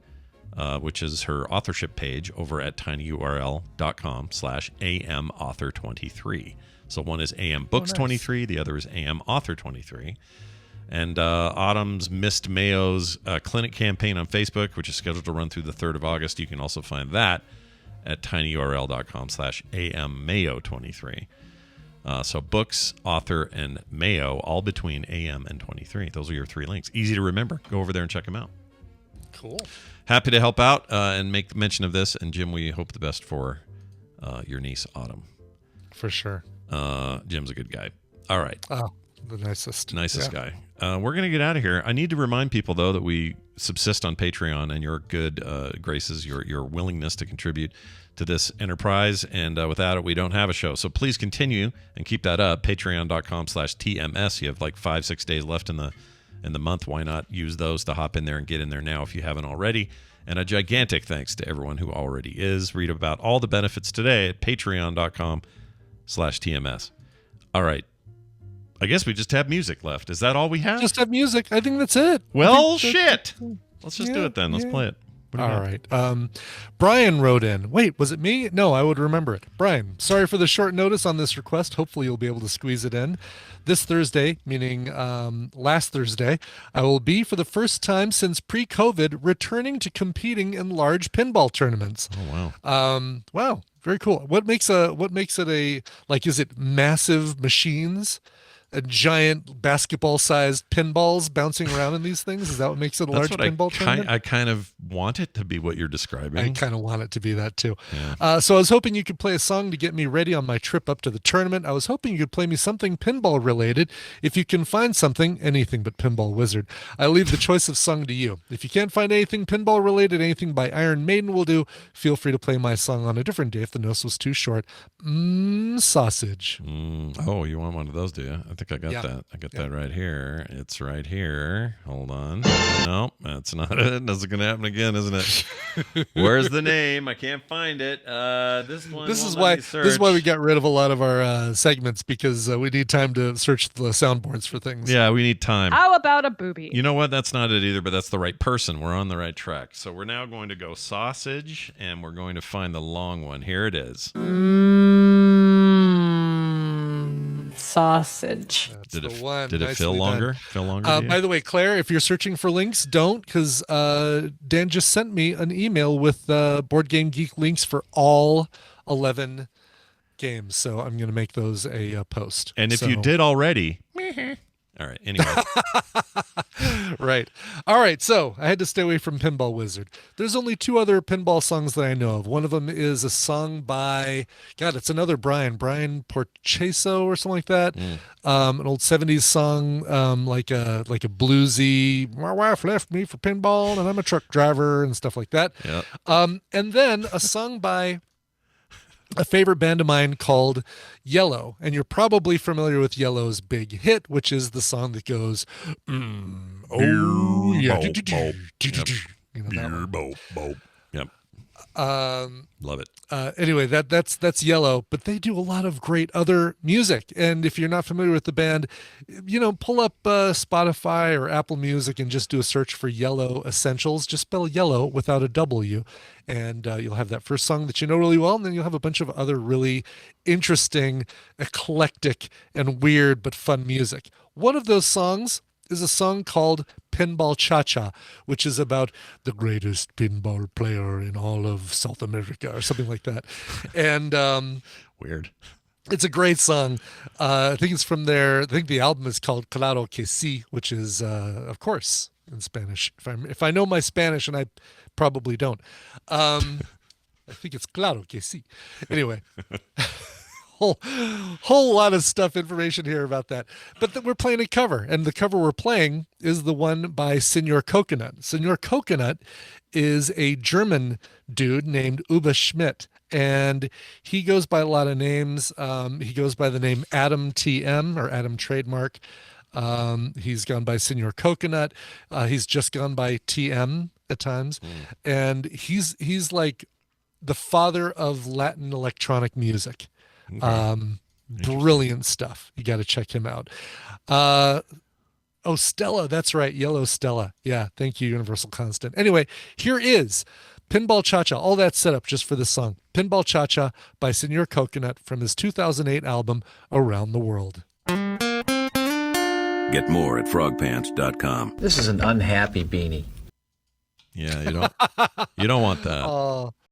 which is her authorship page over at tinyurl.com/amauthor23. So one is ambooks23, the other is amauthor23. And Autumn's Missed Mayo's clinic campaign on Facebook, which is scheduled to run through the 3rd of August. You can also find that at tinyurl.com/ammayo23. So books, author, and Mayo, all between AM and 23. Those are your 3 links. Easy to remember. Go over there and check them out. Cool. Happy to help out and make mention of this. And Jim, we hope the best for your niece, Autumn. For sure. Jim's a good guy. All right. Oh, the nicest. Guy. We're going to get out of here. I need to remind people, though, that we subsist on Patreon and your good graces, your willingness to contribute to this enterprise. And without it, we don't have a show. So please continue and keep that up. Patreon.com/TMS. You have like 5-6 days left in the month. Why not use those to hop in there and get in there now if you haven't already? And a gigantic thanks to everyone who already is. Read about all the benefits today at patreon.com/TMS. All right. I guess we just have music left. Is that all we have? Just have music. I think that's it. Well, shit. Let's just do it then. Let's play it. All right. Brian wrote in. Wait, was it me? No, I would remember it. Brian, sorry for the short notice on this request. Hopefully you'll be able to squeeze it in. This Thursday, meaning last Thursday, I will be, for the first time since pre-COVID, returning to competing in large pinball tournaments. Oh, wow. Wow. Very cool. What makes it a, like, is it massive machines? A giant basketball-sized pinballs bouncing around in these things? Is that what makes it a large pinball tournament? I kind of want it to be what you're describing. I kind of want it to be that too. Yeah. So I was hoping you could play a song to get me ready on my trip up to the tournament. I was hoping you could play me something pinball related. If you can find something, anything but Pinball Wizard. I leave the choice of song to you. If you can't find anything pinball related, anything by Iron Maiden will do. Feel free to play my song on a different day if the notice was too short. Sausage. Oh, you want one of those, do you? I think think I got that. I got that right here. It's right here. Hold on. No, that's not it. That's going to happen again, isn't it? Where's the name? I can't find it. This one. This is why we got rid of a lot of our segments, because we need time to search the soundboards for things. Yeah, we need time. How about a booby? You know what? That's not it either, but that's the right person. We're on the right track. So we're now going to go sausage, and we're going to find the long one. Here it is. Sausage. Did the one. Did it Nicely feel longer? done. Feel longer? to you? By the way, Claire, if you're searching for links, don't, because Dan just sent me an email with Board Game Geek links for all 11 games. So I'm going to make those a post. And if you did already, all right. Anyway, right. All right. So I had to stay away from Pinball Wizard. There's only 2 other pinball songs that I know of. One of them is a song by, God, it's another Brian Porcheso or something like that. An old 70s song, like a bluesy, my wife left me for pinball and I'm a truck driver and stuff like that. Yep. And then a song by a favorite band of mine called Yellow, and you're probably familiar with Yellow's big hit, which is the song that goes, oh yeah, you know that one. Yep. Love it. Anyway, that's Yellow, but they do a lot of great other music. And if you're not familiar with the band, pull up Spotify or Apple Music and just do a search for Yellow Essentials. Just spell yellow without a W, and you'll have that first song that you know really well, and then you'll have a bunch of other really interesting, eclectic, and weird but fun music. One of those songs is a song called Pinball Cha-Cha, which is about the greatest pinball player in all of South America or something like that. And weird. It's a great song. I think it's from I think the album is called Claro que sí, which is, of course, in Spanish. If I know my Spanish, and I probably don't. I think it's Claro que sí. Anyway. Whole lot of information here about that. But we're playing a cover, and the cover we're playing is the one by Senor Coconut. Senor Coconut is a German dude named Uwe Schmidt, and he goes by a lot of names. He goes by the name Adam TM, or Adam Trademark. He's gone by Senor Coconut. He's just gone by TM at times. And he's like the father of Latin electronic music. Brilliant stuff. You got to check him out. Stella, that's right. Yellow Stella. Yeah, thank you, Universal Constant. Anyway, here is Pinball Cha-Cha. All that set up just for this song. Pinball Cha-Cha by Senor Coconut from his 2008 album Around the World. Get more at frogpants.com. This is an unhappy beanie. Yeah, you don't want that.